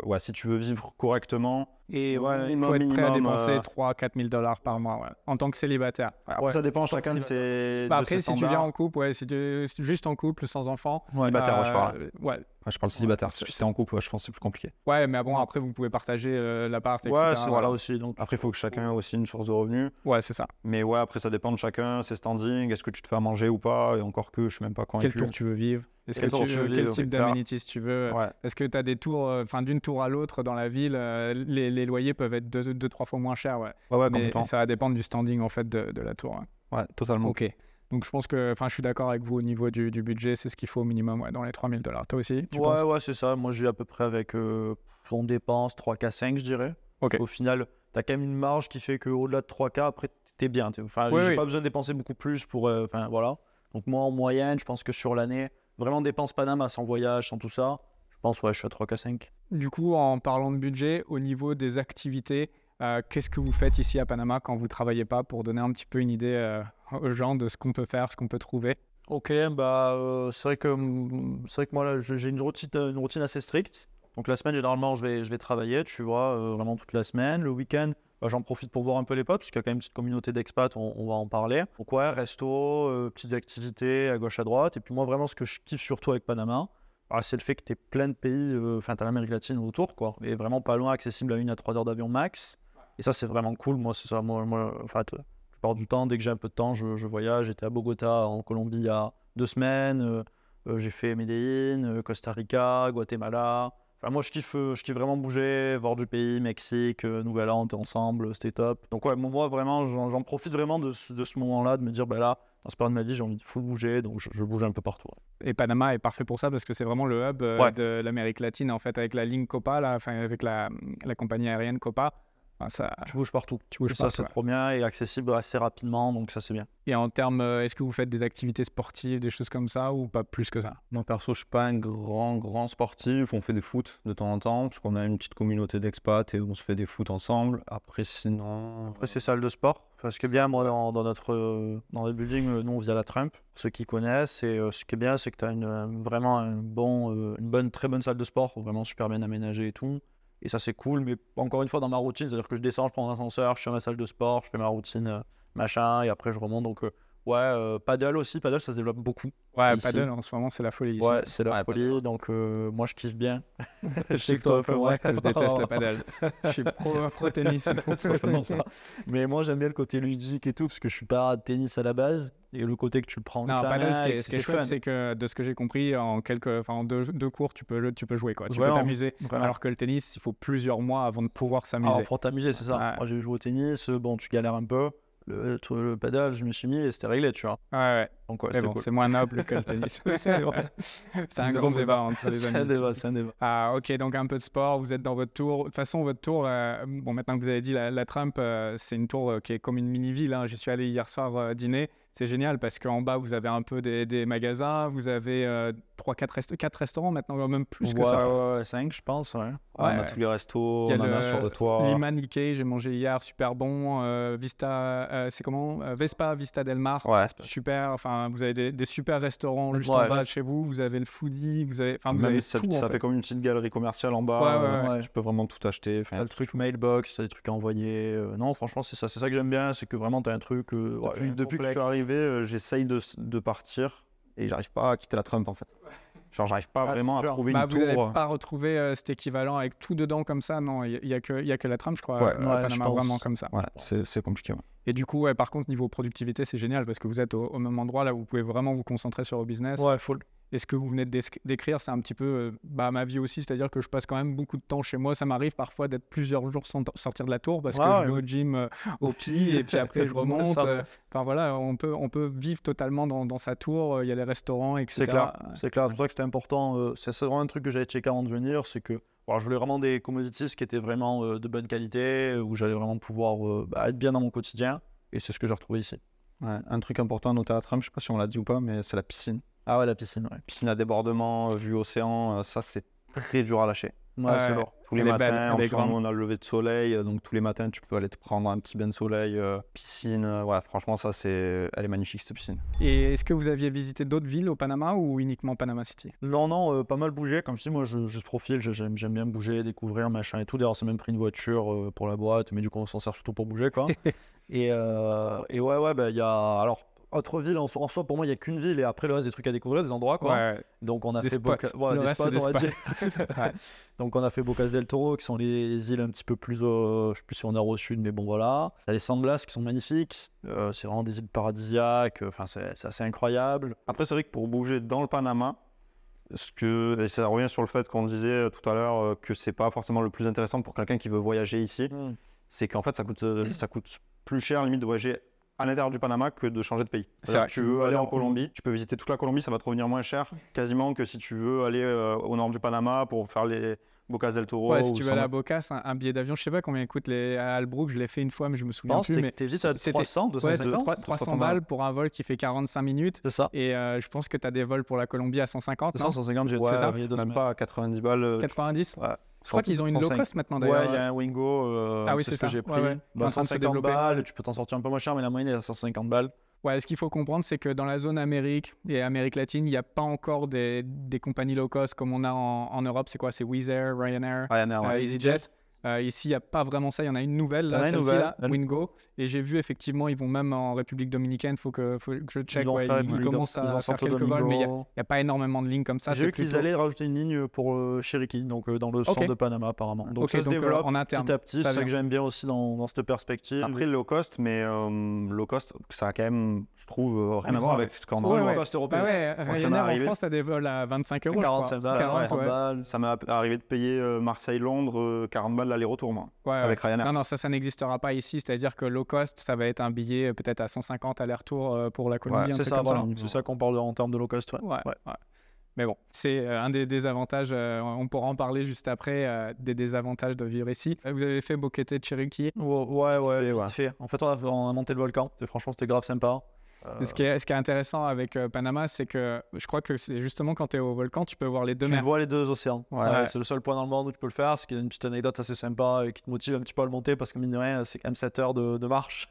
ouais, si tu veux vivre correctement, et il faut être prêt à dépenser 3-4 000 $ par mois en tant que célibataire. Après, ça dépend chacun de ses Après, si tu viens standards. en couple, si tu es juste en couple, sans enfant. Célibataire, je parle. Ouais. Je parle célibataire. Si tu es en couple, je pense que c'est plus compliqué. Ouais, mais bon, après, vous pouvez partager l'appart, etc. Ouais, c'est voilà aussi. Donc... Après, il faut que chacun ait aussi une source de revenus. Ouais, c'est ça. Mais ouais, après, ça dépend de chacun, ses standings, est-ce que tu te fais à manger ou pas, et encore que je suis même pas convaincu. Quel tour tu veux vivre? Quel type d'amenities tu veux? Ouais. Est-ce que tu as des tours, d'une tour à l'autre dans la ville, les loyers peuvent être 2-3 fois moins chers, ouais. Ouais, Mais complètement. ça va dépendre du standing en fait de la tour. Ouais, totalement. Ok. Donc je pense que, je suis d'accord avec vous au niveau du budget, c'est ce qu'il faut au minimum, dans les 3 000 $. Toi aussi, tu penses? Ouais, c'est ça. Moi, j'ai à peu près avec on dépense 3K5, je dirais. Ok. Au final, tu as quand même une marge qui fait qu'au-delà de 3K, après, t'es bien. Enfin, j'ai pas besoin de dépenser beaucoup plus pour. Voilà. Donc, moi, en moyenne, je pense que sur l'année, vraiment dépense Panama sans voyage, sans tout ça, je pense, je suis à 3K5. Du coup, en parlant de budget, au niveau des activités, qu'est-ce que vous faites ici à Panama quand vous ne travaillez pas pour donner un petit peu une idée aux gens de ce qu'on peut faire, ce qu'on peut trouver? Ok, c'est vrai que moi, là, j'ai une routine assez stricte. Donc la semaine, généralement, je vais travailler, tu vois, vraiment toute la semaine. Le week-end, j'en profite pour voir un peu les potes, parce qu'il y a quand même une petite communauté d'expats, on va en parler. Donc ouais, resto, petites activités à gauche à droite. Et puis moi, vraiment, ce que je kiffe surtout avec Panama, c'est le fait que tu es plein de pays, tu as l'Amérique latine autour, quoi. Et vraiment pas loin, accessible à 1 à 3 heures d'avion max. Et ça, c'est vraiment cool. Moi, c'est ça. Moi, la plupart du temps, dès que j'ai un peu de temps, je voyage. J'étais à Bogota, en Colombie, il y a 2 semaines. J'ai fait Medellín, Costa Rica, Guatemala. Enfin, moi, je kiffe vraiment bouger, voir du pays, Mexique, Nouvelle-Zélande, t'es ensemble, c'était top. Donc ouais, moi, vraiment, j'en profite vraiment de ce moment-là, de me dire, là, dans ce période de ma vie, j'ai envie de full bouger, donc je bouge un peu partout. Ouais. Et Panama est parfait pour ça parce que c'est vraiment le hub de l'Amérique latine, en fait, avec la ligne Copa, avec la compagnie aérienne Copa. Tu bouges partout. Ça, c'est trop bien et accessible assez rapidement, donc ça, c'est bien. Et en termes, est-ce que vous faites des activités sportives, des choses comme ça, ou pas plus que ça? Moi, perso, je suis pas un grand sportif. On fait des foot de temps en temps, parce qu'on a une petite communauté d'expats et on se fait des foot ensemble. Après, sinon... Après, c'est salle de sport. Parce que bien, moi, dans le building, nous, on vit à la Trump. Pour ceux qui connaissent, et ce qui est bien, c'est que tu as vraiment une très bonne salle de sport, vraiment super bien aménagée et tout. Et ça, c'est cool, mais encore une fois, dans ma routine, c'est-à-dire que je descends, je prends un ascenseur, je suis à ma salle de sport, je fais ma routine, machin, et après, je remonte. Donc, paddle aussi, ça se développe beaucoup. Ouais, ici. Paddle, en ce moment, c'est la folie ici. Ouais, c'est la folie, donc moi, je kiffe bien. Je sais que toi, un peu moins, je déteste le paddle. Je suis pro tennis. Mais moi, j'aime bien le côté ludique et tout, parce que je suis pas tennis à la base, et le côté que tu le prends. Non, paddle, ce qui est chouette, c'est que de ce que j'ai compris, en deux cours, tu peux jouer, quoi. Tu peux t'amuser. Alors que le tennis, il faut plusieurs mois avant de pouvoir s'amuser. Alors, pour t'amuser, c'est ça. Ouais. Moi, j'ai joué au tennis, tu galères un peu. Le paddle, je me suis mis et c'était réglé, tu vois. Ouais. Donc, ouais, Mais bon, cool. c'est moins noble que le tennis. C'est un grand débat entre les amis. C'est un débat. Ah, ok, donc un peu de sport, vous êtes dans votre tour. De toute façon, votre tour, maintenant que vous avez dit la Trump, c'est une tour qui est comme une mini-ville. J'y suis allé hier soir dîner. C'est génial parce qu'en bas, vous avez un peu des magasins, vous avez 4 restaurants maintenant, même plus que ça. Ouais, 5, je pense. Ouais. On a tous les restos, Il y a on en a sur le toit. Liman Ikei, j'ai mangé hier, super bon. Vista, c'est comment Vespa Vista Del Mar, Ouais, super. Enfin, vous avez des super restaurants juste en bas de chez vous. Vous avez le foodie, vous avez ça tout. Ça fait comme une petite galerie commerciale en bas. Ouais. Tu peux vraiment tout acheter. T'as le truc mailbox, t'as des trucs à envoyer. Non, franchement, c'est ça que j'aime bien, c'est que vraiment t'as un truc. Depuis que je suis arrivé, j'essaye de partir et j'arrive pas à quitter la Trump en fait. Genre, j'arrive pas vraiment à trouver une tour. Vous n'avez pas retrouvé cet équivalent avec tout dedans comme ça? Non, il y a que la Trump, je crois, à Panama, vraiment comme ça. Ouais, c'est compliqué. Ouais. Et du coup, par contre, niveau productivité, c'est génial parce que vous êtes au même endroit là où vous pouvez vraiment vous concentrer sur le business. Ouais, full. Et ce que vous venez de décrire, c'est un petit peu ma vie aussi, c'est-à-dire que je passe quand même beaucoup de temps chez moi. Ça m'arrive parfois d'être plusieurs jours sans sortir de la tour parce que je vais au gym au pied et puis après je remonte. Enfin voilà, on peut vivre totalement dans sa tour. Il y a les restaurants, etc. C'est clair. C'est pour ça que c'était important. C'est vraiment un truc que j'avais checké avant de venir, c'est que je voulais vraiment des commodities qui étaient vraiment de bonne qualité, où j'allais vraiment pouvoir être bien dans mon quotidien. Et c'est ce que j'ai retrouvé ici. Ouais, un truc important à noter à la Trump, je sais pas si on l'a dit ou pas, mais c'est la piscine. Ah ouais, la piscine, ouais. Piscine à débordement, vue océan, ça c'est très dur à lâcher. Ouais, c'est lourd. Tous les Elle est matins, belle, elle est grande. on a le lever de soleil, donc tous les matins, tu peux aller te prendre un petit bain de soleil, piscine. Ouais, franchement, elle est magnifique cette piscine. Et est-ce que vous aviez visité d'autres villes au Panama ou uniquement Panama City? Non, pas mal bougé. Comme je dis, moi, je profile, j'aime bien bouger, découvrir, machin et tout. D'ailleurs, c'est même pris une voiture pour la boîte, mais du coup, on s'en sert surtout pour bouger, quoi. et ouais, bah, il y a. Alors, autre ville, en soi, pour moi, il n'y a qu'une ville et après, le reste, des trucs à découvrir, des endroits, quoi. Ouais, Donc, on a des fait spots. voilà, Le des reste, spots, c'est des on va spots. dire. Ouais. Donc, on a fait Bocas del Toro, qui sont les îles un petit peu plus, je sais plus si on est au sud, mais bon, voilà. Il y a les Sandblas qui sont magnifiques. C'est vraiment des îles paradisiaques. Enfin, c'est assez incroyable. Après, c'est vrai que pour bouger dans le Panama, et ça revient sur le fait qu'on disait tout à l'heure que c'est pas forcément le plus intéressant pour quelqu'un qui veut voyager ici, c'est qu'en fait, ça coûte plus cher limite de voyager à l'intérieur du Panama que de changer de pays. C'est vrai. Tu veux aller en Colombie, tu peux visiter toute la Colombie, ça va te revenir moins cher quasiment que si tu veux aller au nord du Panama pour faire les Bocas del Toro. Ouais, si ou tu veux aller à Bocas, un billet d'avion, je sais pas combien coûte à Albrook, je l'ai fait une fois, mais je me souviens plus. Mais t'es vite à c'était 300, 250, 300 balles pour un vol qui fait 45 minutes. C'est ça. Et je pense que tu as des vols pour la Colombie à 150, non? 150, j'ai Ouais, c'est ça. il y a même pas à 90 balles. 90? Ouais. Je crois qu'ils ont une low 105. cost maintenant Ouais, d'ailleurs. il y a un Wingo, Ah oui, c'est c'est ce que ça. j'ai pris. Ouais, ouais. Bah, En train de se 150 développer. balles, tu peux t'en sortir un peu moins cher, mais la moyenne est à 150 balles. Ouais, ce qu'il faut comprendre, c'est que dans la zone Amérique et Amérique latine, il n'y a pas encore des compagnies low cost comme on a en Europe. C'est quoi? C'est Wizz Air, Ryanair, Ryanair, ouais. EasyJet. Ici, il n'y a pas vraiment ça. Il y en a une nouvelle, là, T'en as une celle-ci, nouvelle. là, Wingo. Et j'ai vu, effectivement, ils vont même en République dominicaine. Il faut que je check. Ils l'ont Ouais, fait, ils commencent à ils faire ont sorti quelques Domingo. vols, mais il n'y a pas énormément de lignes comme ça. J'ai vu C'est qu'ils plutôt- allaient rajouter une ligne pour Cherokee, donc dans le centre de Panama apparemment. Donc Ok, ça se donc, développe en interne, petit à petit, ça c'est ça vient. que j'aime bien aussi dans cette perspective. Après, low cost, mais low cost, ça a quand même, je trouve, rien à voir avec ce qu'on a. Ouais, low ouais. cost Bah européen. ouais, Moi, ça m'est Ryanair en arrivé. France, t'as des vols à 25 euros, je crois. 45 balles, 40, 30 ouais. balles. Ça m'est arrivé de payer Marseille-Londres 40 balles l'aller-retour, moi, Ouais, avec ouais. Ryanair. Non, ça n'existera pas ici. C'est-à-dire que low cost, ça va être un billet peut-être à 150 aller-retour pour la Colombie. Ouais, un C'est truc ça, comme voilà. ça. C'est ça qu'on parle en termes de low cost. Ouais, ouais. Mais bon, c'est un des désavantages. On pourra en parler juste après, des désavantages de vivre ici. Vous avez fait Boquete de Cherokee. Ouais, ouais. vite fait. En fait, on a monté le volcan. Franchement, c'était grave sympa. Ce qui est intéressant avec Panama, c'est que je crois que c'est justement quand tu es au volcan, tu peux voir les deux Tu mers. vois les deux océans. Ouais. C'est le seul point dans le monde où tu peux le faire. C'est qu'il y a une petite anecdote assez sympa et qui te motive un petit peu à le monter parce que mine de rien, c'est quand même 7 heures de marche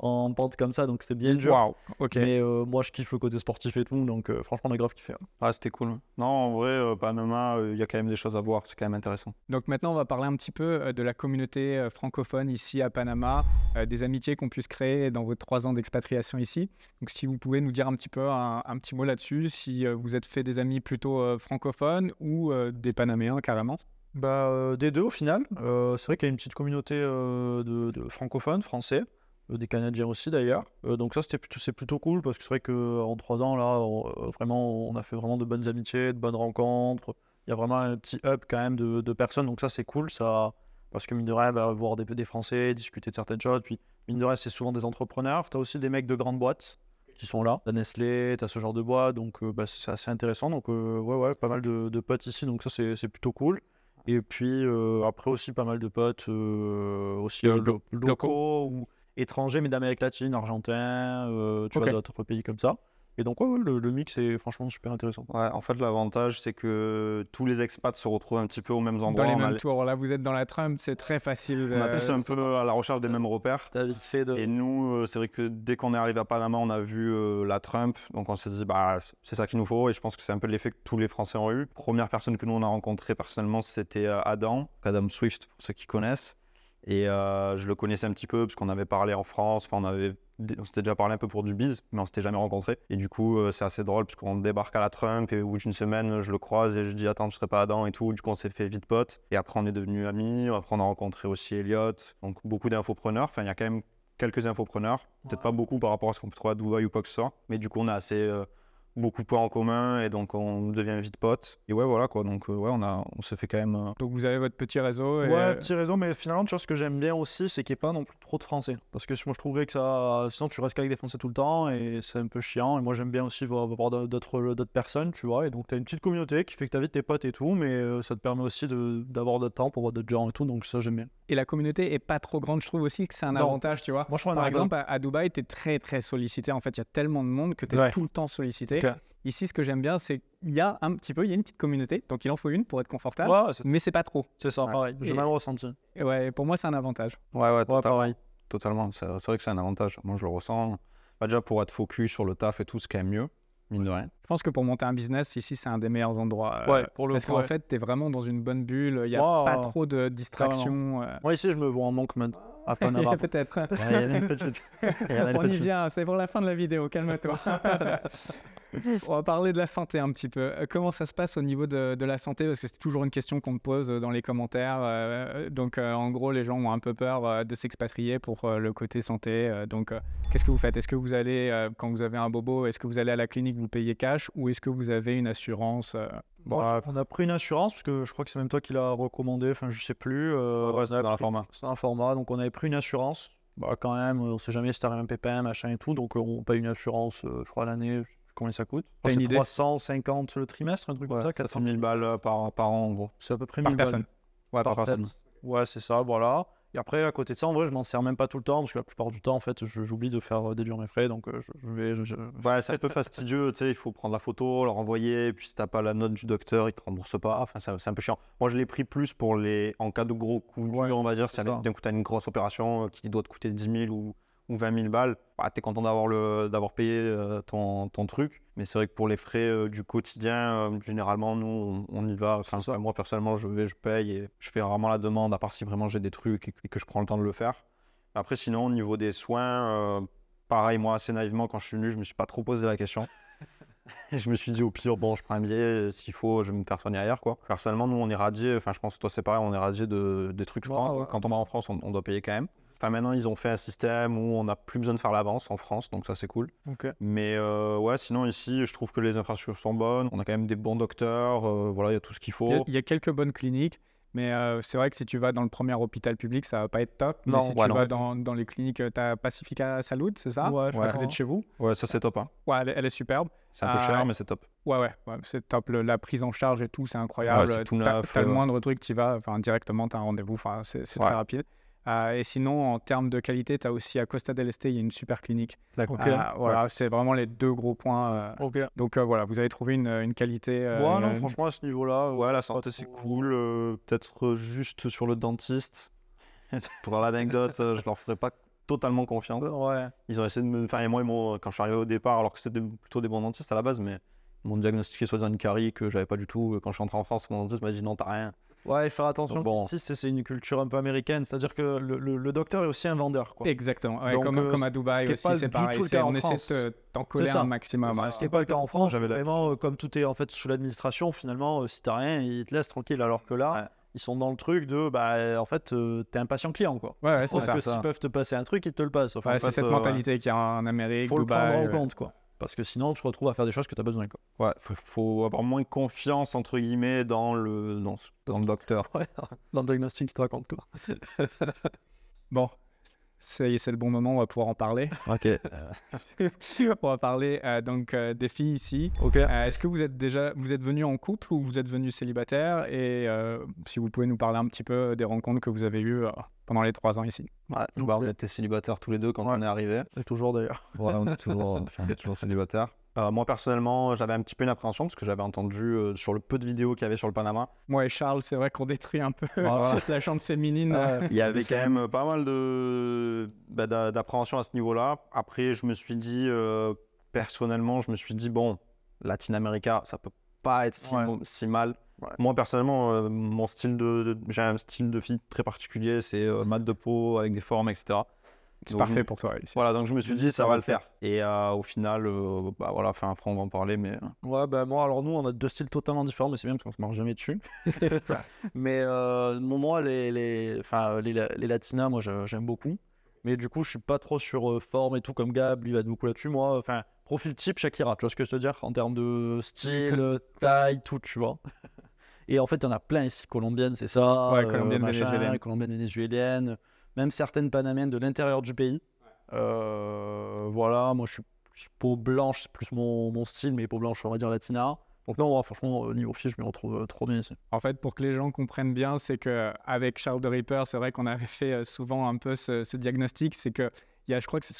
en pente comme ça, donc c'est bien dur. Waouh, ok. Mais moi, je kiffe le côté sportif et tout, donc franchement, on a grave kiffé. Ah, c'était cool. Non, en vrai, Panama, il y a quand même des choses à voir, c'est quand même intéressant. Donc maintenant, on va parler un petit peu de la communauté francophone ici à Panama, des amitiés qu'on puisse créer dans vos 3 ans d'expatriation ici. Donc si vous pouvez nous dire un petit peu un petit mot là-dessus, si vous êtes fait des amis plutôt francophones ou des Panaméens carrément. Des deux au final. C'est vrai qu'il y a une petite communauté de francophones, français, des Canadiens aussi d'ailleurs. Donc ça c'est plutôt cool parce que c'est vrai qu'en 3 ans là, vraiment on a fait vraiment de bonnes amitiés, de bonnes rencontres. Il y a vraiment un petit up quand même de personnes, donc ça c'est cool ça, parce que mine de rien, voir des Français, discuter de certaines choses, puis mine de rien c'est souvent des entrepreneurs. Tu as aussi des mecs de grandes boîtes qui sont là, la Nestlé, tu as ce genre de boîte, donc c'est assez intéressant. Donc ouais, pas mal de potes ici, donc ça c'est plutôt cool. Et puis après aussi pas mal de potes aussi locaux ou étrangers, mais d'Amérique latine, argentin, tu vois, d'autres pays comme ça. Et donc ouais, le mix est franchement super intéressant. Ouais, en fait, l'avantage, c'est que tous les expats se retrouvent un petit peu aux mêmes endroits. Dans les mêmes tours. Là, vous êtes dans la Trump, c'est très facile. On a tous un peu à la recherche des mêmes repères. T'as vite fait de... Et nous, c'est vrai que dès qu'on est arrivé à Panama, on a vu la Trump. Donc on s'est dit, c'est ça qu'il nous faut. Et je pense que c'est un peu l'effet que tous les Français ont eu. Première personne que nous, on a rencontrée personnellement, c'était Adam Swift, pour ceux qui connaissent. Et je le connaissais un petit peu parce qu'on avait parlé en France. Enfin, on s'était déjà parlé un peu pour du biz, mais on s'était jamais rencontrés. Et du coup, c'est assez drôle parce qu'on débarque à la Trump et au bout d'une semaine, je le croise et je dis attends, tu serais pas Adam et tout. Du coup, on s'est fait vite potes. Et après, on est devenus amis. Après, on a rencontré aussi Elliot. Donc, beaucoup d'infopreneurs. Enfin, il y a quand même quelques infopreneurs. Peut-être pas beaucoup par rapport à ce qu'on peut trouver à Dubaï ou quoi que ce soit. Mais du coup, on a assez beaucoup de points en commun et donc on devient vite potes. Et ouais, voilà quoi. Donc, ouais, on se fait quand même. Donc, vous avez votre petit réseau. Et... Ouais, petit réseau, mais finalement, tu vois, ce que j'aime bien aussi, c'est qu'il n'y ait pas non plus trop de Français. Parce que moi, je trouverais que ça. Sinon, tu restes qu'avec des Français tout le temps et c'est un peu chiant. Et moi, j'aime bien aussi voir d'autres personnes, tu vois. Et donc, tu as une petite communauté qui fait que tu as vite tes potes et tout, mais ça te permet aussi d'avoir d'autres temps pour voir d'autres gens et tout. Donc, ça, j'aime bien. Et la communauté est pas trop grande. Je trouve aussi que c'est un avantage, tu vois. Moi, je trouve Par exemple, à Dubaï, tu es très, très sollicité. En fait, il y a tellement de monde que tu es tout le temps sollicité. Ici, ce que j'aime bien, c'est qu'il y a un petit peu, il y a une petite communauté, donc il en faut une pour être confortable, Ouais, mais c'est pas trop. c'est ça, Ouais. pareil. J'ai Et- mal ressenti. Et ouais, pour moi, c'est un avantage. Ouais, Pareil. totalement. C'est vrai que c'est un avantage. Moi, je le ressens. Bah, déjà, pour être focus sur le taf et tout, c'est quand même mieux, mine de rien. Je pense que pour monter un business, ici, c'est un des meilleurs endroits. Ouais, pour le parce coup, qu'en ouais. fait, tu es vraiment dans une bonne bulle, il n'y a Ouais, pas ouais. trop de distractions. Moi, ici, je me vois en monk mode. À Panama. Peut-être. Ouais, il y avait une petite. Il y avait une On y petite- vient, c'est pour la fin de la vidéo, calme-toi. On va parler de la santé un petit peu. Comment ça se passe au niveau de la santé? Parce que c'est toujours une question qu'on me pose dans les commentaires. Donc, en gros, les gens ont un peu peur de s'expatrier pour le côté santé. Qu'est-ce que vous faites? Est-ce que vous allez, quand vous avez un bobo, est-ce que vous allez à la clinique, vous payez cash ou est-ce que vous avez une assurance Bon, on a pris une assurance, parce que je crois que c'est même toi qui l'as recommandé, enfin je sais plus. Ouais, c'était dans le format. C'est un format, donc on avait pris une assurance. Bah quand même, on sait jamais si t'arrives un pépin, machin et tout, donc on paye une assurance, je crois à l'année, je sais plus combien ça coûte. T'as une C'est idée? 350 le trimestre, un truc comme Ouais, ça, ça fait 400 1000 balles par an, en gros. C'est à peu près par 1000 balles. personne? Ouais, par Par personne. tête. Ouais, c'est ça, voilà. Et après, à côté de ça, en vrai, je m'en sers même pas tout le temps, parce que la plupart du temps, en fait, j'oublie de faire déduire mes frais, donc Ouais, c'est un peu fastidieux, tu sais, il faut prendre la photo, leur envoyer, puis si t'as pas la note du docteur, il te rembourse pas, enfin c'est un peu chiant. Moi je l'ai pris plus pour en cas de gros coups durs, Ouais, on va dire, si c'est ça. d'un coup t'as une grosse opération qui doit te coûter 10 000 ou 20 000 balles, bah, t'es content d'avoir payé ton truc, mais c'est vrai que pour les frais du quotidien, généralement nous on y va, enfin moi personnellement je paye et je fais rarement la demande, à part si vraiment j'ai des trucs et que je prends le temps de le faire. Après sinon au niveau des soins, pareil, moi, assez naïvement, quand je suis venu, je me suis pas trop posé la question. Je me suis dit, au pire, bon, je prends un billet, s'il faut, je vais me faire soigner ailleurs, quoi. Personnellement, nous, on est radié, enfin, je pense que toi, c'est pareil, on est radié des trucs France. Ouais. Quand on va en France, on doit payer quand même. Enfin, maintenant, ils ont fait un système où on n'a plus besoin de faire l'avance en France, donc ça, c'est cool. Ok. Mais ouais, sinon, ici, je trouve que les infrastructures sont bonnes. On a quand même des bons docteurs, voilà, il y a tout ce qu'il faut. Il y a quelques bonnes cliniques, mais c'est vrai que si tu vas dans le premier hôpital public, ça va pas être top. Non, mais si ouais, tu non. vas dans les cliniques, tu as Pacifica Salud, c'est ça? Ouais, À côté de chez vous. Ouais, ça, c'est top, hein. Ouais, elle est superbe. C'est un peu cher, mais c'est top. Ouais, c'est top. La prise en charge et tout, c'est incroyable. Ouais, c'est tout T'as neuf, le moindre truc, tu y vas directement, tu as un rendez-vous. C'est Ouais. très rapide. Et sinon, en termes de qualité, tu as aussi à Costa del Este, il y a une super clinique. D'accord. Ok. Voilà, Ouais. c'est vraiment les deux gros points. Ok. Donc voilà, vous avez trouvé une qualité. Ouais, non, franchement, à ce niveau-là, Ouais, la santé, c'est cool. Peut-être juste sur le dentiste. Pour l'anecdote, je leur ferai pas totalement confiance. Ouais. Ils ont essayé de me. Enfin, et moi, quand je suis arrivé au départ, alors que c'était plutôt des bons dentistes à la base, mais ils m'ont diagnostiqué soi-disant une carie que j'avais pas du tout. Quand je suis entré en France, mon dentiste m'a dit non, t'as rien. Ouais, faire attention. Bon. Ici, c'est une culture un peu américaine, c'est-à-dire que le docteur est aussi un vendeur, quoi. Exactement. Ouais, Donc, comme à ce Dubaï qui est aussi, pas c'est du pareil. tout le cas en On essaie France. de t'en coller C'est ça. un maximum. C'est ça. hein. Ce qui n'est pas le cas en France. J'avais Vraiment, comme tout est en fait sous l'administration, finalement, si t'as rien, ils te laissent tranquille. Alors que là, Ouais. ils sont dans le truc de, bah, en fait, t'es un patient client, quoi. Ouais, c'est Parce ça. que c'est ça. s'ils peuvent te passer un truc, ils te le passent. Enfin, Ouais, en c'est fait, cette mentalité qu'il y a en Amérique, faut le Dubaï. prendre en compte, quoi. Parce que sinon, tu te retrouves à faire des choses que t'as pas besoin, quoi. Ouais, faut avoir moins confiance, entre guillemets, dans le docteur. Ouais, dans le diagnostic, tu te racontes, quoi. Bon, c'est le bon moment, on va pouvoir en parler. Ok. On va parler des filles ici. Ok. Est-ce que vous êtes venus en couple ou vous êtes venus célibataire? Et si vous pouvez nous parler un petit peu des rencontres que vous avez eues pendant les 3 ans ici. Ouais, bah, on était célibataires tous les deux quand Ouais. on est arrivés. Et toujours, d'ailleurs. Voilà, on est toujours célibataires. Moi, personnellement, j'avais un petit peu une appréhension parce que j'avais entendu sur le peu de vidéos qu'il y avait sur le Panama, Moi et Charles, c'est vrai qu'on détruit un peu Voilà. la chante féminine. il y avait quand même pas mal d'appréhension à ce niveau-là. Après, je me suis dit, personnellement, bon, Latin America, ça peut pas être si mal. Ouais. Moi, personnellement, mon style j'ai un style de fille très particulier, c'est mat de peau avec des formes, etc. C'est Donc, parfait pour toi ici. Voilà, donc je me suis dit, ça va le faire. Et au final, bah voilà, enfin, après, on va en parler, mais... Ouais, bah moi, alors nous, on a deux styles totalement différents, mais c'est bien parce qu'on se marche jamais dessus. Mais moi, les latinas, moi, j'aime beaucoup. Mais du coup, je suis pas trop sur forme et tout comme Gab, lui, il va être beaucoup là-dessus. Moi, enfin, profil type Shakira, tu vois ce que je veux dire? En termes de style, taille, tout, tu vois. Et en fait, il y en a plein ici, colombiennes, c'est ça. Ouais, colombiennes, vénézuéliennes, même certaines panamènes de l'intérieur du pays. Voilà, moi, je suis peau blanche, c'est plus mon style, mais peau blanche, on va dire latina. Donc non, ouais, franchement, niveau fille, je me retrouve trop bien ici. En fait, pour que les gens comprennent bien, c'est qu'avec Charles the Ripper, c'est vrai qu'on avait fait souvent un peu ce diagnostic. C'est que, je crois que c'est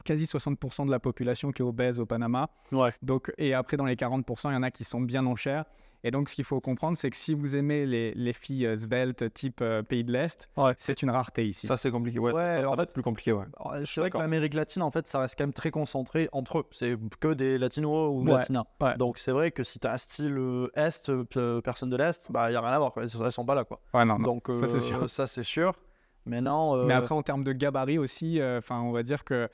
quasi 60% de la population qui est obèse au Panama. Ouais. Donc, et après, dans les 40%, il y en a qui sont bien enchères. Et donc, ce qu'il faut comprendre, c'est que si vous aimez les filles sveltes type pays de l'Est, c'est une rareté ici. Ça, c'est compliqué. Ouais, ça va être plus compliqué. Ouais. C'est vrai que l'Amérique latine, en fait, ça reste quand même très concentré entre eux. C'est que des latinos ou latinas. Ouais. Donc, c'est vrai que si tu as un style Est, personne de l'Est, bah, il n'y a rien à voir. Quoi. Elles sont pas là. Quoi. Ouais, non, donc, ça, c'est sûr. Ça, c'est sûr. Maintenant, Mais après, en termes de gabarit aussi, on va dire qu'elles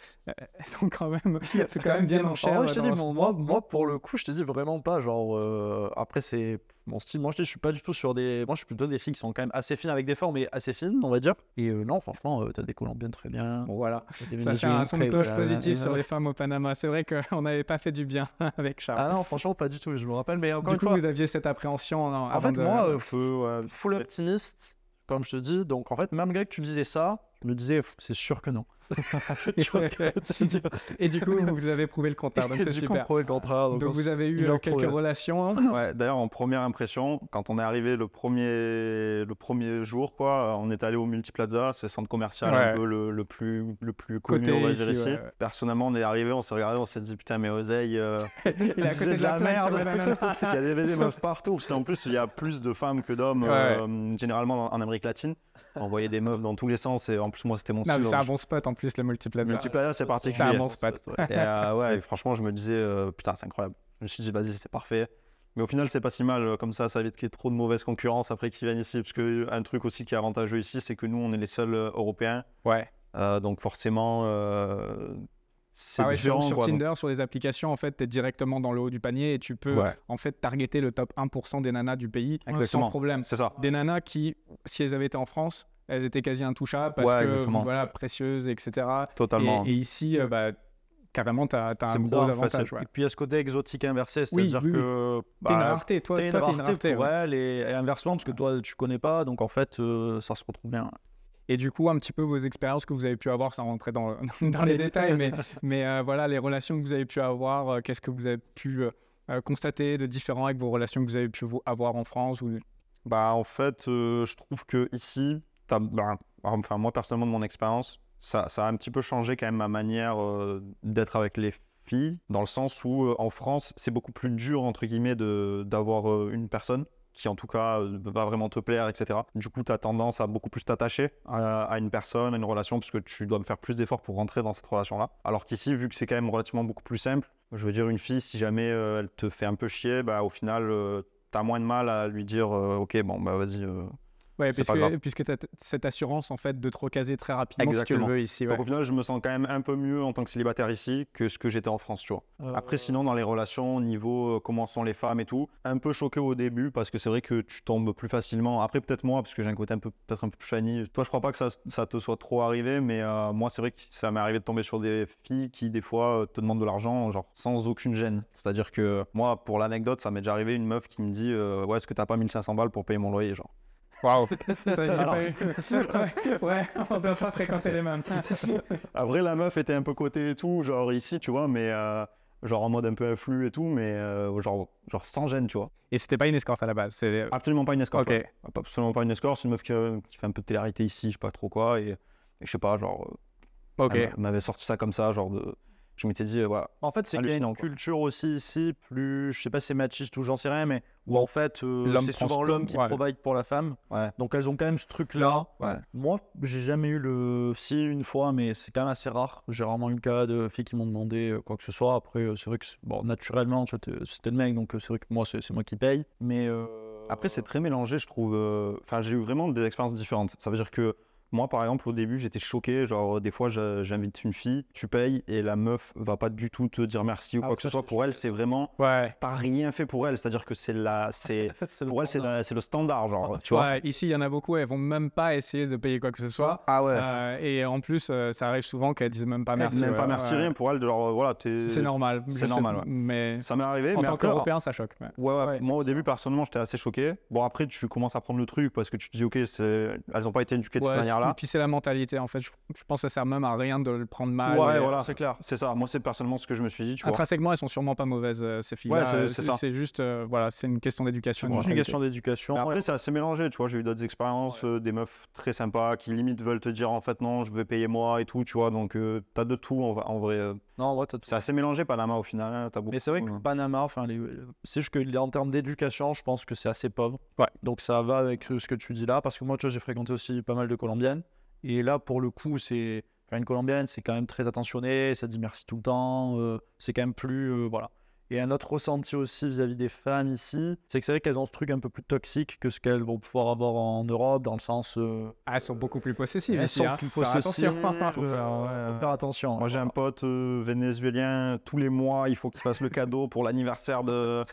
sont quand même, c'est quand même bien en chair. Je te dis, moi, pour le coup, je te dis vraiment pas. Genre, après, c'est mon style. Moi, je suis pas du tout sur des. Moi, je suis plutôt des filles qui sont quand même assez fines avec des formes, mais assez fines, on va dire. Et non, franchement, t'as des colombiennes très bien. Bon, voilà. Ça fait un son de cloche positif sur les femmes au Panama. C'est vrai qu'on n'avait pas fait du bien avec Charles. Ah non, franchement, pas du tout. Je me rappelle. Mais encore une fois, vous aviez cette appréhension. En fait, moi, full optimiste. Comme je te dis, donc en fait, malgré que tu disais ça, je me disais, c'est sûr que non. Et du coup, vous avez prouvé le contraire, donc c'est super. Donc vous avez eu quelques relations. Ouais, d'ailleurs, en première impression, quand on est arrivé le premier jour, quoi, on est allé au Multiplaza, c'est le centre commercial un peu le plus connu, on va dire ici. Personnellement, on est arrivé, on s'est regardé, on s'est dit, putain, mais Oseille, il est à côté de la merde. Il y a des meufs partout, parce qu'en plus, il y a plus de femmes que d'hommes, généralement en Amérique latine. On voyait des meufs dans tous les sens et en plus moi c'était mon style. C'est un bon spot en plus le Multiplaza. Multiplaza c'est particulier. C'est un bon spot. Et franchement je me disais putain c'est incroyable. Je me suis dit vas-y c'est parfait. Mais au final c'est pas si mal comme ça évite qu'il y ait trop de mauvaise concurrence après qu'ils viennent ici. Parce que un truc aussi qui est avantageux ici c'est que nous on est les seuls Européens. Ouais. Donc forcément c'est différent. Sur Tinder, sur les applications, en fait, tu es directement dans le haut du panier et tu peux en fait targeter le top 1% des nanas du pays sans problème. C'est ça. Des nanas qui, si elles avaient été en France, elles étaient quasi intouchables parce que voilà, précieuses, etc. Totalement. Et ici, carrément, tu as un gros avantage. Et puis il y a ce côté exotique inversé, c'est-à-dire que t'es une rareté, toi t'es une rareté pour elle et inversement parce que toi tu connais pas, donc en fait ça se retrouve bien. Et du coup, un petit peu vos expériences que vous avez pu avoir, sans rentrer dans les détails, mais voilà, les relations que vous avez pu avoir, qu'est-ce que vous avez pu constater de différent avec vos relations que vous avez pu avoir en France ou... En fait, je trouve que ici, enfin moi personnellement de mon expérience, ça a un petit peu changé quand même ma manière d'être avec les filles, dans le sens où en France, c'est beaucoup plus dur entre guillemets d'avoir une personne qui en tout cas va vraiment te plaire, etc. Du coup, tu as tendance à beaucoup plus t'attacher à une personne, à une relation, parce que tu dois faire plus d'efforts pour rentrer dans cette relation-là. Alors qu'ici, vu que c'est quand même relativement beaucoup plus simple, je veux dire, une fille, si jamais elle te fait un peu chier, au final, tu as moins de mal à lui dire ok, vas-y. Ouais, puisque tu as cette assurance en fait de te recaser très rapidement. Exactement. Si tu le veux ici. Donc au final, je me sens quand même un peu mieux en tant que célibataire ici que ce que j'étais en France, tu vois. Après, sinon, dans les relations, niveau comment sont les femmes et tout, un peu choqué au début parce que c'est vrai que tu tombes plus facilement. Après, peut-être moi, parce que j'ai un côté peut-être un peu plus shiny. Toi, je crois pas que ça te soit trop arrivé, mais moi, c'est vrai que ça m'est arrivé de tomber sur des filles qui, des fois, te demandent de l'argent, genre sans aucune gêne. C'est-à-dire que moi, pour l'anecdote, ça m'est déjà arrivé une meuf qui me dit ouais, est-ce que t'as pas 1500 balles pour payer mon loyer, genre. Waouh! Ouais, on doit pas fréquenter les mêmes. Après, la meuf était un peu cotée et tout, genre ici, tu vois, mais genre en mode un peu influx et tout, mais genre sans gêne, tu vois. Et c'était pas une escorte à la base? Absolument pas une escorte. Ok. Ouais. Absolument pas une escorte, c'est une meuf qui fait un peu de télé-réalité ici, je sais pas trop quoi, et je sais pas, genre. Elle m'avait sorti ça comme ça, genre de. Je m'étais dit, voilà. En fait, c'est qu'il y a une culture aussi ici, plus, je sais pas si c'est machiste ou j'en sais rien, mais où en fait, c'est souvent l'homme qui provide pour la femme. Ouais. Donc elles ont quand même ce truc-là. Ouais. Moi, j'ai jamais eu si une fois, mais c'est quand même assez rare. J'ai rarement eu le cas de filles qui m'ont demandé quoi que ce soit. Après, c'est vrai que, naturellement, c'était le mec, donc c'est vrai que moi, c'est moi qui paye. Mais après, c'est très mélangé, je trouve. Enfin, j'ai eu vraiment des expériences différentes. Ça veut dire que moi, par exemple, au début, j'étais choqué. Genre, des fois, j'invite une fille, tu payes et la meuf va pas du tout te dire merci ou quoi que ce soit. Pour elle, c'est vraiment pas rien fait pour elle. C'est-à-dire que pour elle, c'est le standard, genre, tu vois. Ici, il y en a beaucoup, elles vont même pas essayer de payer quoi que ce soit. Ah ouais. Et en plus, ça arrive souvent qu'elles disent même pas merci. Même pas merci, rien pour elle. Genre, voilà, c'est normal. C'est normal, ouais. Mais ça m'est arrivé. En tant qu'Européen, ça choque. Ouais. Moi, au début, personnellement, j'étais assez choqué. Bon, après, tu commences à prendre le truc parce que tu te dis, ok, elles ont pas été éduquées de cette manière-là. Voilà. Puis c'est la mentalité, en fait. Je pense que ça sert même à rien de le prendre mal. Ouais, voilà. C'est clair. C'est ça. Moi, c'est personnellement ce que je me suis dit, tu vois. Intrinsèquement, elles sont sûrement pas mauvaises, ces filles-là. Ouais, c'est ça. C'est juste, voilà, c'est une question d'éducation. C'est une question d'éducation. Mais après, c'est assez mélangé, tu vois. J'ai eu d'autres expériences, des meufs très sympas qui limite veulent te dire en fait non, je veux payer moi et tout, tu vois. Donc, t'as de tout en vrai. Non, ouais, C'est assez mélangé, Panama au final. Hein, t'as beaucoup. Mais c'est vrai que Panama, enfin, c'est juste que en termes d'éducation, je pense que c'est assez pauvre. Ouais. Donc ça va avec ce que tu dis là, parce que moi, tu vois, j'ai fréquenté aussi pas mal de Colombiennes. Et là, pour le coup, une Colombienne, c'est quand même très attentionné, ça dit merci tout le temps, c'est quand même plus, voilà. Et un autre ressenti aussi vis-à-vis des femmes ici, c'est que c'est vrai qu'elles ont ce truc un peu plus toxique que ce qu'elles vont pouvoir avoir en Europe, dans le sens... elles sont beaucoup plus possessives elles ici. sont Hein. plus Faut faire possessives, attention. faut faire attention. Moi, j'ai un pote vénézuélien, tous les mois, il faut qu'il fasse le cadeau pour l'anniversaire de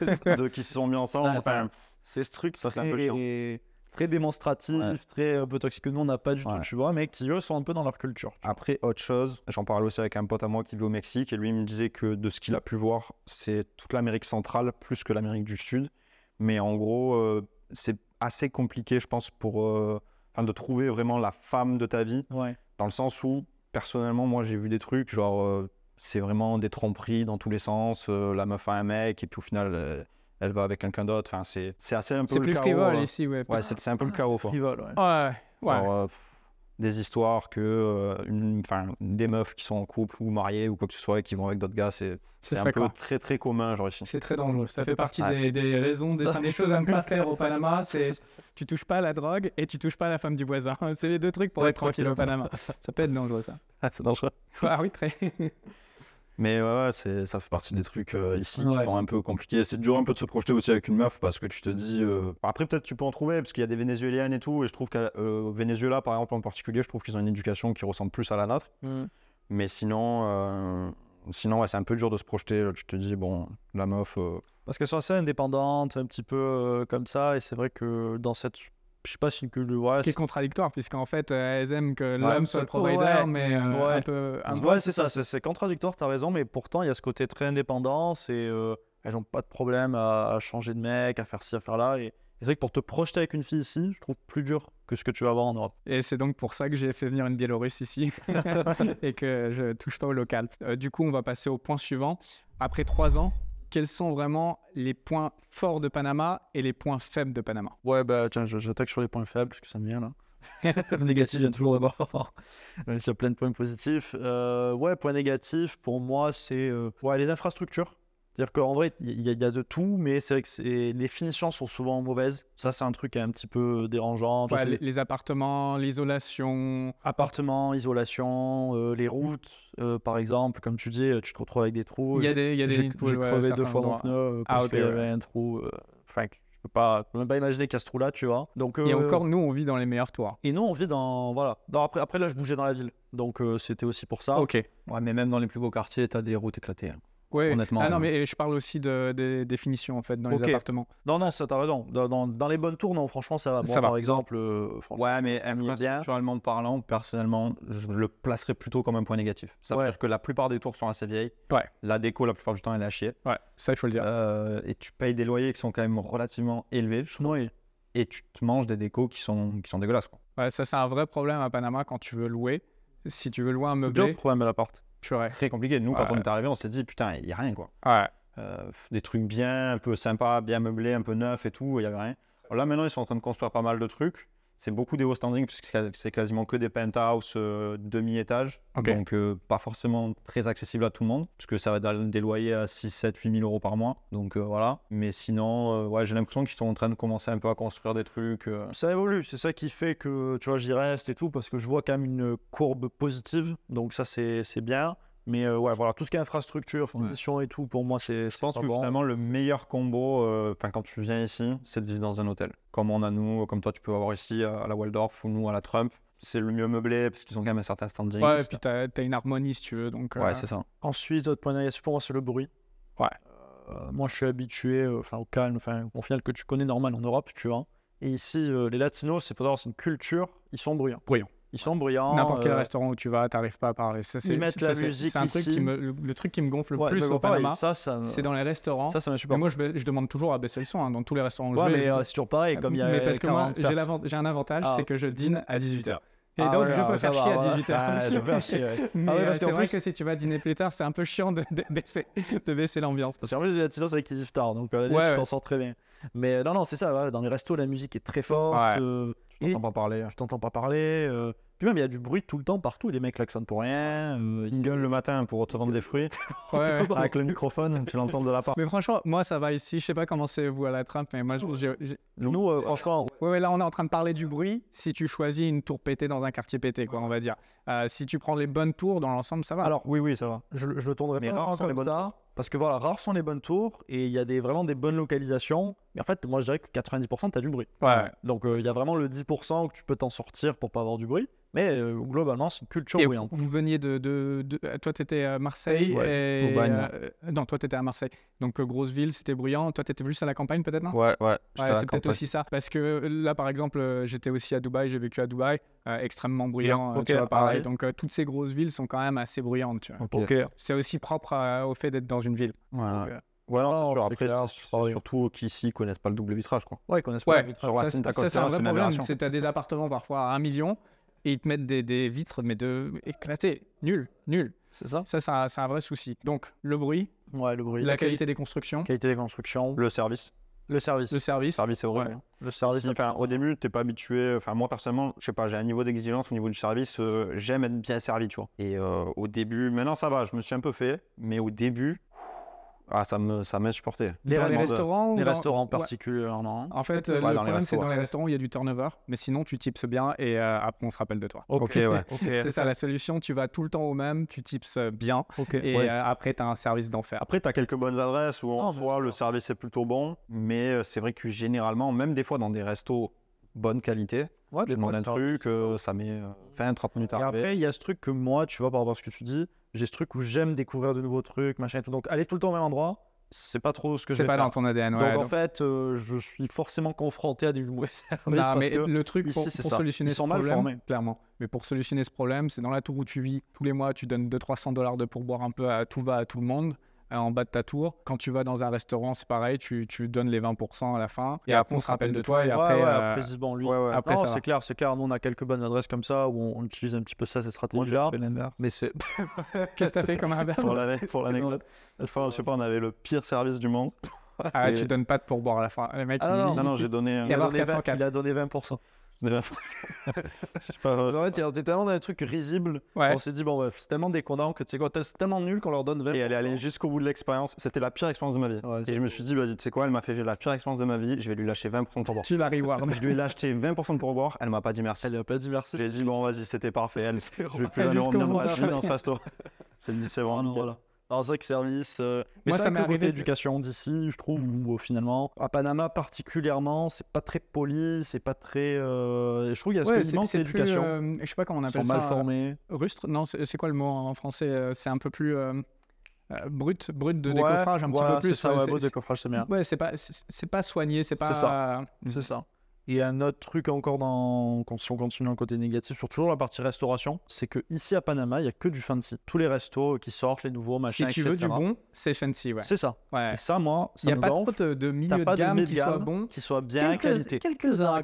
qui se sont mis ensemble. Enfin, c'est ce truc, ça, c'est un peu chiant. Très démonstratif, très un peu toxique que nous on n'a pas du tout, tu vois, mais qui eux sont un peu dans leur culture. Après, autre chose, j'en parlais aussi avec un pote à moi qui vit au Mexique et lui il me disait que de ce qu'il a pu voir, c'est toute l'Amérique centrale plus que l'Amérique du Sud. Mais en gros, c'est assez compliqué, je pense, de trouver vraiment la femme de ta vie. Ouais. Dans le sens où, personnellement, moi j'ai vu des trucs, genre, c'est vraiment des tromperies dans tous les sens. La meuf a un mec et puis au final. Elle va avec quelqu'un d'autre. Enfin, c'est assez un peu le chaos. C'est plus frivole ici, ouais. Ouais, c'est un peu le chaos. Frivole, ouais. Ouais. Alors, des histoires que des meufs qui sont en couple ou mariées ou quoi que ce soit et qui vont avec d'autres gars, c'est un peu très très commun genre ici. C'est très dangereux. Ça fait partie des raisons, des choses à ne pas faire au Panama. C'est tu touches pas à la drogue et tu touches pas à la femme du voisin. C'est les deux trucs pour être tranquille au Panama. Ça peut être dangereux ça. C'est dangereux. Ah oui, très. Mais ça fait partie des trucs ici qui sont un peu compliqués. C'est dur un peu de se projeter aussi avec une meuf parce que tu te dis... Après, peut-être tu peux en trouver parce qu'il y a des Vénézuéliennes et tout. Et je trouve qu'au Venezuela, par exemple, en particulier, je trouve qu'ils ont une éducation qui ressemble plus à la nôtre. Mais sinon, c'est un peu dur de se projeter. Tu te dis, bon, la meuf... Parce qu'elles sont assez indépendantes, un petit peu comme ça. Et c'est vrai que dans cette... Je sais pas si que ce qui est contradictoire puisqu'en fait elles aiment que l'homme soit le provider mais un peu c'est ça, c'est contradictoire, t'as raison, mais pourtant il y a ce côté très indépendance et elles n'ont pas de problème à changer de mec, à faire ci, à faire là, et c'est vrai que pour te projeter avec une fille ici, je trouve plus dur que ce que tu vas avoir en Europe. Et c'est donc pour ça que j'ai fait venir une Biélorusse ici et que je touche pas au local. Du coup on va passer au point suivant. Après 3 ans, quels sont vraiment les points forts de Panama et les points faibles de Panama? Ouais, bah tiens, j'attaque sur les points faibles parce que ça me vient là. Le négatif vient toujours d'abord, même s'il y a plein de points positifs. Ouais, point négatif pour moi, c'est les infrastructures. C'est-à-dire qu'en vrai, il y a de tout, mais c'est vrai que les finitions sont souvent mauvaises. Ça, c'est un truc un petit peu dérangeant. Ouais, les appartements, l'isolation. Appartements, isolation, les routes, par exemple, comme tu dis, tu te retrouves avec des trous. Il y a des J'ai crevé 2 fois mon pneu parce qu'il y avait un trou. Enfin, je peux même pas imaginer qu'il y a ce trou-là, tu vois. Donc, et encore, nous, on vit dans les meilleurs toits. Et nous, on vit dans... Voilà. Après, là, je bougeais dans la ville. Donc, c'était aussi pour ça. Ok. Ouais, mais même dans les plus beaux quartiers, t'as des routes éclatées. Hein. Ouais. Honnêtement. Ah non, mais je parle aussi des définitions, en fait, dans les appartements. Non, ça, t'as raison. Dans les bonnes tours, non, franchement, ça va. Moi, par exemple... ouais, mais structurellement parlant, personnellement, je le placerais plutôt comme un point négatif. Ça veut dire que la plupart des tours sont assez vieilles. Ouais. La déco, la plupart du temps, elle est à chier. Ouais, ça, il faut le dire. Et tu payes des loyers qui sont quand même relativement élevés. Oui. Et tu te manges des décos qui sont dégueulasses, quoi. Ouais, ça, c'est un vrai problème à Panama quand tu veux louer. Si tu veux louer un meublé... C'est un problème à l'appart. Très compliqué. Nous, quand on est arrivé, on s'est dit, putain, il n'y a rien, quoi. Ouais. Des trucs bien, un peu sympas, bien meublés, un peu neufs et tout, il n'y avait rien. Alors là, maintenant, ils sont en train de construire pas mal de trucs. C'est beaucoup des hauts standing, puisque c'est quasiment que des penthouse demi-étages. Okay. Donc, pas forcément très accessible à tout le monde, puisque ça va dans des loyers à 6, 7, 8 000 euros par mois. Donc, voilà. Mais sinon, j'ai l'impression qu'ils sont en train de commencer un peu à construire des trucs. Ça évolue. C'est ça qui fait que, tu vois, j'y reste et tout, parce que je vois quand même une courbe positive. Donc, ça, c'est bien. Mais voilà, tout ce qui est infrastructure, finition et tout, pour moi, je pense que vraiment le meilleur combo, quand tu viens ici, c'est de vivre dans un hôtel. Comme on a nous, comme toi, tu peux avoir ici à la Waldorf ou nous à la Trump. C'est le mieux meublé parce qu'ils ont quand même un certain standing. Ouais, et puis t'as une harmonie si tu veux. Donc, ouais, c'est ça. Ensuite, autre point négatif pour moi, c'est le bruit. Ouais. Moi, je suis habitué au calme, au final que tu connais normal en Europe, tu vois. Et ici, les Latinos, c'est une culture, ils sont bruyants. Ils sont bruyants. N'importe quel restaurant où tu vas, t'arrives pas à parler. Ils mettent la musique. C'est un truc le truc qui me gonfle le plus au Panama. C'est dans les restaurants. Ça m'a moi, je demande toujours à baisser le son dans tous les restaurants où je vais. Mais c'est toujours pareil. Comme il y a mais parce que moi, j'ai un avantage, c'est que je dîne à 18h. Et donc, je peux faire chier à 18h. Je peux faire chier, ouais. Mais parce c'est qu'en vrai plus- que si tu vas dîner plus tard, c'est un peu chiant de baisser l'ambiance. Parce qu'en plus, j'ai la silence avec les iftars, donc tu Ouais. t'en sors très bien. Mais non, c'est ça, voilà, dans les restos, la musique est très forte. Ouais. Tu t'entends pas parler. Je t'entends pas parler. Puis même, il y a du bruit tout le temps, partout. Les mecs klaxonnent pour rien. Ils gueulent le matin pour te vendre des fruits. Ouais. Avec le microphone, tu l'entends de la part. Mais franchement, moi, ça va ici. Je sais pas comment c'est vous à la Tramp, mais moi, Nous, franchement, Ouais, là, on est en train de parler du bruit. Si tu choisis une tour pétée dans un quartier pété, quoi, on va dire. Si tu prends les bonnes tours, dans l'ensemble, ça va. alors, Oui, ça va. je le tournerai Mais pas rares sont les comme bonnes ça. Parce que voilà, rares sont les bonnes tours et il y a vraiment des bonnes localisations. Mais en fait, moi, je dirais que 90%, tu as du bruit. Ouais. Donc, il y a vraiment le 10% que tu peux t'en sortir pour pas avoir du bruit. Mais globalement, c'est une culture Et bruyante. vous veniez toi, tu étais à Marseille. Ouais, Et, Aubagne. non, toi, tu étais à Marseille. Donc, grosse ville, c'était bruyant. Toi, tu étais plus à la campagne, peut-être, non? Ouais. Ouais, c'est peut-être aussi ça. Parce que là, par exemple, j'étais aussi à Dubaï, j'ai vécu à Dubaï, extrêmement bruyant. Ok, tu vois, pareil. pareil. Donc, toutes ces grosses villes sont quand même assez bruyantes. Tu vois. Ok. C'est aussi propre au fait d'être dans une ville. Voilà. Donc, Ouais, non, c'est sûr. c'est Après, clair, c'est c'est pareil. surtout qu'ici, ils connaissent pas le double vitrage, quoi. Ouais, ils connaissent Ouais, pas. Alors, ça, Racine ça, d'Acosta, c'est un vrai c'est une problème. aberration. C'est t'as des appartements parfois à 1 million et ils te mettent des vitres, mais éclatées. Nul. C'est ça? Ça, c'est un vrai souci. Donc, le bruit, Ouais, le bruit. la qualité des constructions, Qualité des constructions. Le service. Le service. le service. Le service, c'est vrai. Ouais. Le service. Enfin, au début, t'es pas habitué. Enfin, moi, personnellement, je sais pas, j'ai un niveau d'exigence au niveau du service. J'aime être bien servi, tu vois. Et au début, maintenant, ça va, je me suis un peu fait. Mais au début, ça m'insupportait. Dans les Vraiment, restaurants ou Les dans- restaurants Ouais. particulièrement. En fait, Ouais, le dans les problème, restos, c'est dans ouais. les restaurants où il y a du turnover, mais sinon, tu tipses bien et après, on se rappelle de toi. Ok, ouais. Ok. C'est ça la solution, tu vas tout le temps au même, tu tipses bien Ok. et Ouais. après, tu as un service d'enfer. Après, tu as quelques bonnes adresses où en bien soi, sûr. le service est plutôt bon. Mais c'est vrai que généralement, même des fois dans des restos bonne qualité, Ouais, tu demandes un truc, ça met 20-30 minutes à Et arriver. après, il y a ce truc que moi, tu vois, par rapport à ce que tu dis, j'ai ce truc où j'aime découvrir de nouveaux trucs, machin et tout. Donc, aller tout le temps au même endroit, c'est pas trop ce que je C'est vais pas faire. dans ton ADN. Donc, ouais, en donc- fait, je suis forcément confronté à des mauvais services Non, parce mais que le truc ici, pour c'est ça. solutionner Ils ce sont mal problème, formés. clairement. Mais pour solutionner ce problème, c'est dans la tour où tu vis, tous les mois, tu donnes 200-300 $ de pourboire un peu à tout va à tout le monde. En bas de ta tour, quand tu vas dans un restaurant, c'est pareil, tu donnes les 20% à la fin, et après on se rappelle de toi, et après, ouais, après, ils disent, bon, lui. Ouais. après Non, ça c'est clair, c'est clair. Nous, on a quelques bonnes adresses comme ça où on utilise un petit peu ça, ces stratégies-là. Mais c'est. Qu'est-ce que t'as fait comme un Pour l'anecdote, une fois, je sais pas, on avait le pire service du monde. Ah, Et- tu donnes pas de pourboire à la fin. Les mecs, Ah, Non, j'ai donné. Et avoir donné 404. il a donné 20%. Je sais pas, En fait, on était tellement dans des trucs risibles. Ouais. On s'est dit, bon, ouais, c'est tellement déconnant que tu sais quoi, c'est tellement nul qu'on leur donne 20%. Et elle est allée jusqu'au bout de l'expérience. C'était la pire expérience de ma vie. Ouais, Et je me suis dit, vas-y, tu sais quoi, elle m'a fait la pire expérience de ma vie. Je vais lui lâcher 20% de pourboire. tu la reward. Je lui ai lâché 20% de pourboire. Elle m'a pas dit merci. Elle lui a pas dit merci. J'ai dit, bon, vas-y, c'était parfait. Je vais plus jamais Jusqu'au revenir bout. dans ma vie dans ce resto. J'ai dit, c'est bon, Ah non, nickel. voilà. Alors, c'est vrai que service. Mais Moi, ça ça m'est m'est arrivé arrivé de- d'éducation d'ici, je trouve, où finalement, à Panama particulièrement, c'est pas très poli, c'est pas très. Je trouve qu'il y a ce Ouais, quasiment c'est plus, l'éducation. je sais pas comment on Ils sont appelle ça. mal formés. Rustre. Non, c'est quoi le mot en français? C'est un peu plus brut de Ouais, décoffrage, un petit voilà, peu plus. C'est ça, ouais, ouais, beau décoffrage, c'est bien. Ouais, c'est pas soigné, c'est pas. C'est ça. C'est ça. Et un autre truc encore si on continue dans le côté négatif, sur toujours la partie restauration, c'est que ici à Panama, il y a que du fancy. Tous les restos qui sortent, les nouveaux, Si machin, tu veux du etc. bon, c'est fancy, ouais. C'est ça. Ouais. Et ça, moi, Il ça n'y a me pas trop gonfle. de T'as milieu pas de gamme qui mid-gamme soit bon. qui soit bien qualité. Quelques-uns,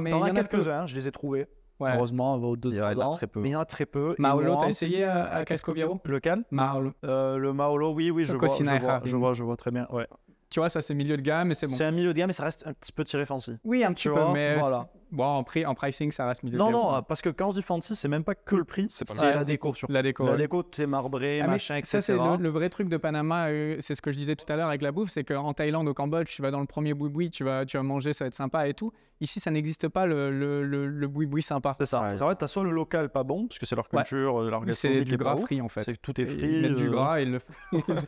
mais il y T'en as en a peu. quelques-uns, je les ai trouvés. Ouais. Heureusement, au deux Il y en a ans. très peu. Mais il y en a très peu. Et Maolo, moi, t'as essayé à Cascoviero? Lequel Maolo. Le Maolo, oui, je vois, Cocina et Harding. je vois très bien. Ouais. Tu vois, ça c'est milieu de gamme, mais c'est bon. C'est un milieu de gamme, mais ça reste un petit peu tiré fancy. Oui, un petit Tu peu, vois, mais voilà. bon, en pricing, ça reste milieu de Non, gamme. non, parce que quand je dis fancy, c'est même pas que le prix, c'est pas la déco. Surtout. La déco. La ouais. déco, c'est marbré, Ah, mais machin, ça, etc. c'est le vrai truc de Panama. C'est ce que je disais tout à l'heure avec la bouffe, c'est qu'en Thaïlande, au Cambodge, tu vas dans le premier boui-boui, tu vas manger, ça va être sympa et tout. Ici, ça n'existe pas le boui-boui sympa. C'est ça. Ouais. En fait, t'as soit le local pas bon, parce que c'est leur Ouais. culture, leur C'est gastronomie qui du est pas gras ouf. frit en fait. C'est que tout est Ils frit. mettent du gras et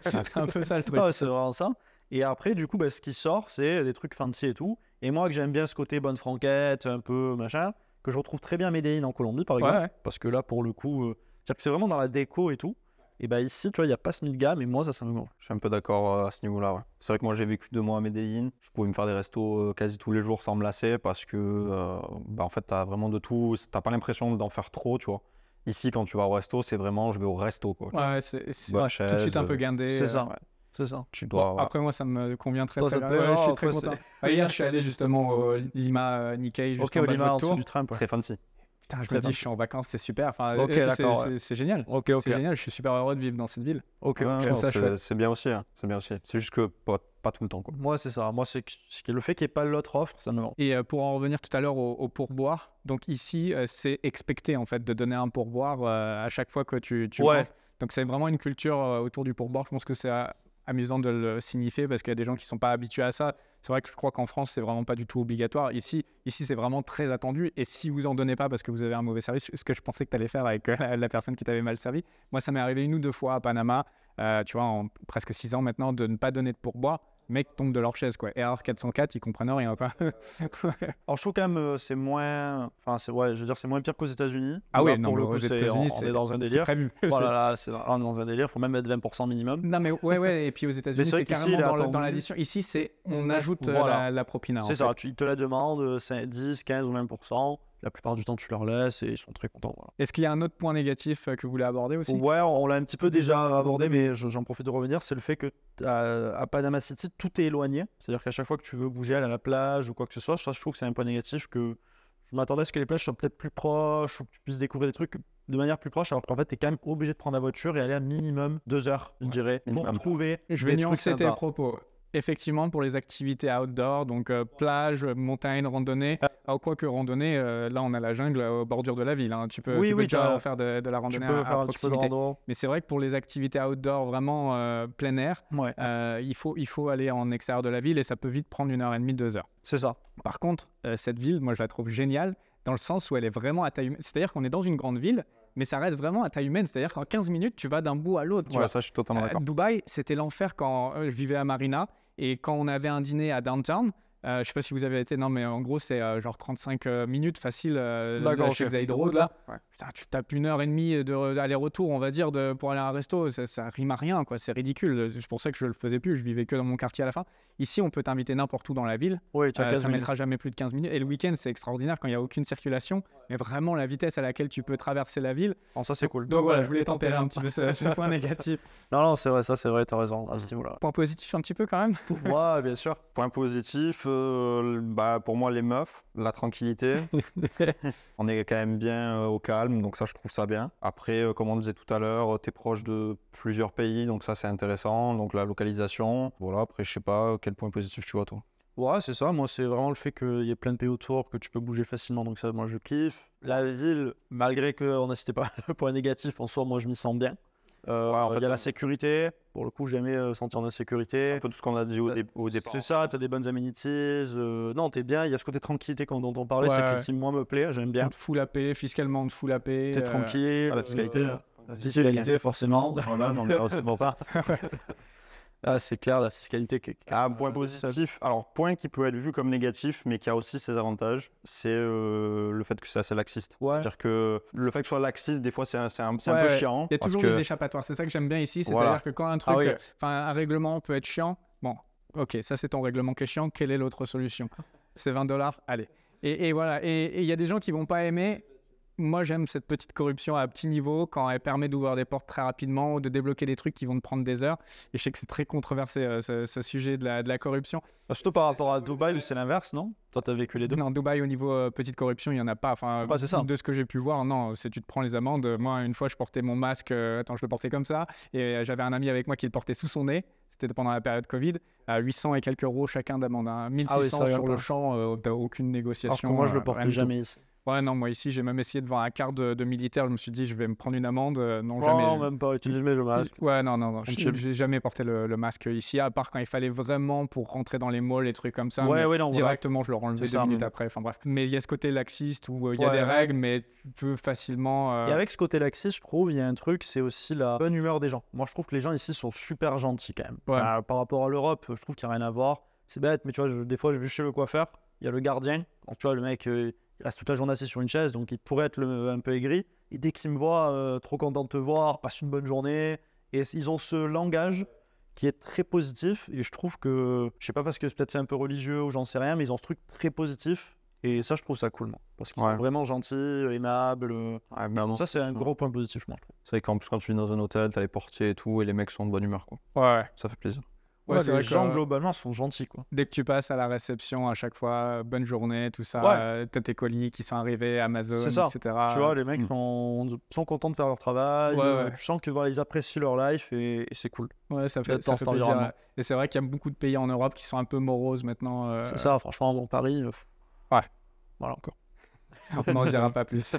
c'est un peu ça le truc. Ah ouais, c'est vraiment ça. Et après, du coup, ce qui sort, c'est des trucs fancy et tout. Et moi, que j'aime bien ce côté bonne franquette, un peu machin, que je retrouve très bien à Medellín en Colombie, par exemple. Ouais. Parce que là, pour le coup, c'est-à-dire que c'est vraiment dans la déco et tout. Et ici, tu vois, il n'y a pas ce mid gamme, et moi, ça me gonfle. Je suis un peu d'accord à ce niveau-là. Ouais. C'est vrai que moi, j'ai vécu 2 mois à Medellín. Je pouvais me faire des restos quasi tous les jours sans me lasser parce que, en fait, tu as vraiment de tout. Tu n'as pas l'impression d'en faire trop, tu vois. Ici, quand tu vas au resto, c'est vraiment je vais au resto, quoi. Ouais, c'est Bonne tout de suite chaise, un peu guindé. C'est ça. Ouais. C'est ça. Tu Bon, dois. voilà. après, moi, ça me convient très Toi, très ça te bien. plaît? Ouais, je suis Oh, très après, content. Hier, je suis allé justement au Lima Nikkei, juste Ok, en bas de Olima, en votre dessous tour. du Trump. Très fancy. Putain, je me dis, je suis en vacances, c'est super. Enfin, Ok, d'accord, c'est génial. Ok, ok. C'est génial, je suis super heureux de vivre dans cette ville. Ok, Ouais, ok. ouais, ça chouette. c'est bien aussi. C'est bien aussi. C'est juste que pas tout le temps, quoi. Moi, c'est ça. Moi, c'est le fait qu'il n'y ait pas l'autre offre, ça me vend. Et pour en revenir tout à l'heure au pourboire, donc ici, c'est expecté en fait de donner un pourboire à chaque fois que tu Ouais. penses. Donc c'est vraiment une culture autour du pourboire. Je pense que c'est amusant de le signifier parce qu'il y a des gens qui ne sont pas habitués à ça. C'est vrai que je crois qu'en France, c'est vraiment pas du tout obligatoire. Ici c'est vraiment très attendu. Et si vous en donnez pas parce que vous avez un mauvais service, ce que je pensais que tu allais faire avec la personne qui t'avait mal servi, moi, ça m'est arrivé 1 ou 2 fois à Panama, tu vois, en presque 6 ans maintenant, de ne pas donner de pourboire. Mec tombe de leur chaise, quoi. Erreur 404, ils comprennent rien, quoi. Alors, je trouve quand même, c'est moins. Enfin, ouais, je veux dire, c'est moins pire qu'aux États-Unis. Ah oui, Là, non, pour le aux coup, États-Unis, on est dans un c'est délire. prévu. Voilà, là, on est dans un délire. Il faut même mettre 20% minimum. Non, mais ouais, et puis aux États-Unis, c'est vrai c'est qu'ici, il est carrément dans attendu. l'addition. Ici, c'est on ajoute Voilà. la propina. C'est ça, ils te la demandent, 10, 15 ou 20%. La plupart du temps, tu leur laisses et ils sont très contents. Voilà. Est-ce qu'il y a un autre point négatif que vous voulez aborder aussi? Ouais, on l'a un petit peu déjà abordé, mais j'en profite de revenir. C'est le fait que à Panama City, tout est éloigné. C'est-à-dire qu'à chaque fois que tu veux bouger, aller à la plage ou quoi que ce soit, je trouve que c'est un point négatif que je m'attendais à ce que les plages soient peut-être plus proches ou que tu puisses découvrir des trucs de manière plus proche, alors qu'en fait, tu es quand même obligé de prendre la voiture et aller à minimum 2 heures, je dirais, pour trouver Je vais des trucs nuancer tes sympas. propos. Effectivement, pour les activités outdoor, donc plage, montagne, randonnée, quoique randonnée, là on a la jungle aux bordures de la ville. Hein. Tu peux déjà faire de la Tu randonnée peux à faire un petit peu de proximité. rando. Mais c'est vrai que pour les activités outdoor vraiment plein air, Ouais, il faut aller en extérieur de la ville et ça peut vite prendre 1h30, 2 heures. c'est ça. Par contre, cette ville, moi je la trouve géniale dans le sens où elle est vraiment à taille humaine. C'est-à-dire qu'on est dans une grande ville, mais ça reste vraiment à taille humaine. C'est-à-dire qu'en 15 minutes, tu vas d'un bout à l'autre. Tu vois. Ça, je suis totalement d'accord. Dubaï, c'était l'enfer quand je vivais à Marina et quand on avait un dîner à downtown. Je sais pas si vous avez été, non, mais en gros, c'est genre 35 minutes facile chez Xaïd Road, là. Ouais. Putain, tu tapes 1h30 d'aller-retour, on va dire, pour aller à un resto. Ça rime à rien, quoi. C'est ridicule. C'est pour ça que je le faisais plus. Je vivais que dans mon quartier à la fin. Ici, on peut t'inviter n'importe où dans la ville. Oui, tu as 15 ça minutes. mettra jamais plus de 15 minutes. Et le week-end, c'est extraordinaire quand il n'y a aucune circulation. Mais vraiment, la vitesse à laquelle tu peux traverser la ville. Bon, ça, c'est cool. Donc voilà, je voulais tempérer un petit peu ce point négatif. Non, c'est vrai, ça, c'est vrai, t'as raison à ce niveau-là. Point positif un petit peu quand même. Ouais, bien sûr. Point positif, pour moi, les meufs, la tranquillité. On est quand même bien au calme, donc ça, je trouve ça bien. Après, comme on disait tout à l'heure, tu es proche de plusieurs pays, donc ça, c'est intéressant. Donc la localisation, voilà. Après, je sais pas quel point positif tu vois, toi. Ouais, c'est ça. Moi, c'est vraiment le fait qu'il y ait plein de pays autour, que tu peux bouger facilement. Donc ça, moi, je kiffe. La ville, malgré qu'on n'a cité pas le point négatif, en soi, moi, je m'y sens bien. En fait, il y a la sécurité. Pour le coup, jamais sentir d'insécurité. Un peu tout ce qu'on a dit au départ. C'est ça, t'as des bonnes amenities. Non, t'es bien. Il y a ce côté tranquillité dont on parlait, c'est qui, moi, me plaît. J'aime bien. On te fout la paix, fiscalement, on te fout la paix. T'es tranquille. la fiscalité. La fiscalité, forcément. Voilà, c'est pour ça. Ah, c'est clair, la fiscalité. Point positif. Alors, point qui peut être vu comme négatif, mais qui a aussi ses avantages, c'est le fait que c'est assez laxiste. Ouais. C'est-à-dire que le fait que ce soit laxiste, des fois, c'est un peu chiant. Il y a toujours des échappatoires. C'est ça que j'aime bien ici. C'est-à-dire que quand un truc, un règlement peut être chiant, bon, ok, ça c'est ton règlement qui est chiant. Quelle est l'autre solution? C'est $20, allez. Et voilà. Et il y a des gens qui vont pas aimer. Moi, j'aime cette petite corruption à petit niveau quand elle permet d'ouvrir des portes très rapidement ou de débloquer des trucs qui vont te prendre des heures. Et je sais que c'est très controversé ce sujet de la corruption. Surtout par rapport à Dubaï où c'est l'inverse, non? Toi, tu as vécu les deux. Non, Dubaï, au niveau petite corruption, il n'y en a pas. Enfin, c'est ça. De ce que j'ai pu voir, non, c'est tu te prends les amendes. Moi, une fois, je portais mon masque. Attends, je le portais comme ça. Et j'avais un ami avec moi qui le portait sous son nez. C'était pendant la période Covid. À 800 et quelques euros chacun d'amende. 1600 sur le champ, t'as aucune négociation. Alors que moi, je le portais jamais ici. Ouais, non, moi ici, j'ai même essayé de voir un carte de militaire. Je me suis dit, je vais me prendre une amende. Non, jamais. jamais. Non, même pas utiliser le masque. Ouais, non. J'ai jamais porté le masque ici, à part quand il fallait vraiment pour rentrer dans les malls et trucs comme ça. Non, directement, je le enlevais 2 minutes après. Enfin bref. Mais il y a ce côté laxiste où il y a des règles, mais tu peux facilement. Et avec ce côté laxiste, je trouve, il y a un truc, c'est aussi la bonne humeur des gens. Moi, je trouve que les gens ici sont super gentils quand même. Ouais. Par rapport à l'Europe, je trouve qu'il n'y a rien à voir. C'est bête, mais tu vois, des fois, je vais chez le coiffeur, il y a le gardien. Donc, tu vois, le mec. Il reste toute la journée assis sur une chaise, donc il pourrait être un peu aigri. Et dès qu'il me voit, trop content de te voir, passe une bonne journée. Et ils ont ce langage qui est très positif. Et je trouve que, je sais pas parce que peut-être c'est un peu religieux ou j'en sais rien, mais ils ont ce truc très positif. Et ça, je trouve ça cool, moi. Parce qu'ils sont vraiment gentils, aimables. Ça, c'est un gros point positif, moi. C'est vrai qu'en plus, quand tu vis dans un hôtel, t'as les portiers et tout, et les mecs sont de bonne humeur, quoi. Ouais. Ça fait plaisir. Ouais, c'est les vrai gens que globalement sont gentils, quoi. dès que tu passes à la réception, à chaque fois, bonne journée, tout ça, Ouais. t'as tes colis qui sont arrivés, Amazon, C'est ça. etc. Tu vois, les mecs sont contents de faire leur travail. Ouais. Tu sens que voilà, ils apprécient leur life et c'est cool Ouais, ça d'être fait, ça dans fait cet plaisir. environnement. Et c'est vrai qu'il y a beaucoup de pays en Europe qui sont un peu moroses maintenant. C'est ça, franchement, bon, Paris, Ouais. voilà encore. On n'en dira pas plus.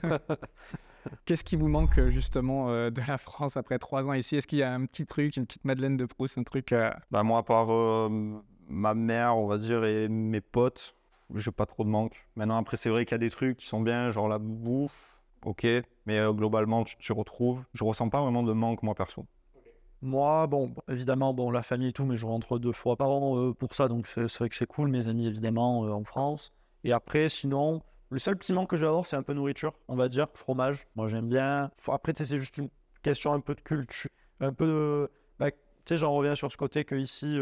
Qu'est-ce qui vous manque justement de la France après 3 ans ici? Est-ce qu'il y a un petit truc, une petite Madeleine de Proust, un truc Bah, moi, à part ma mère, on va dire, et mes potes, j'ai pas trop de manque. Maintenant, après, c'est vrai qu'il y a des trucs qui sont bien, genre la bouffe, ok, mais globalement, tu retrouves. Je ressens pas vraiment de manque, moi, perso. Moi, bon, évidemment, bon, la famille et tout, mais je rentre 2 fois par an pour ça, donc c'est vrai que c'est cool. Mes amis, évidemment, en France. Et après, sinon, le seul petit manque que j'ai à avoir, c'est un peu nourriture, on va dire, fromage. Moi, j'aime bien. Après, tu sais, c'est juste une question un peu de culture, un peu de. Bah, tu sais, j'en reviens sur ce côté que ici,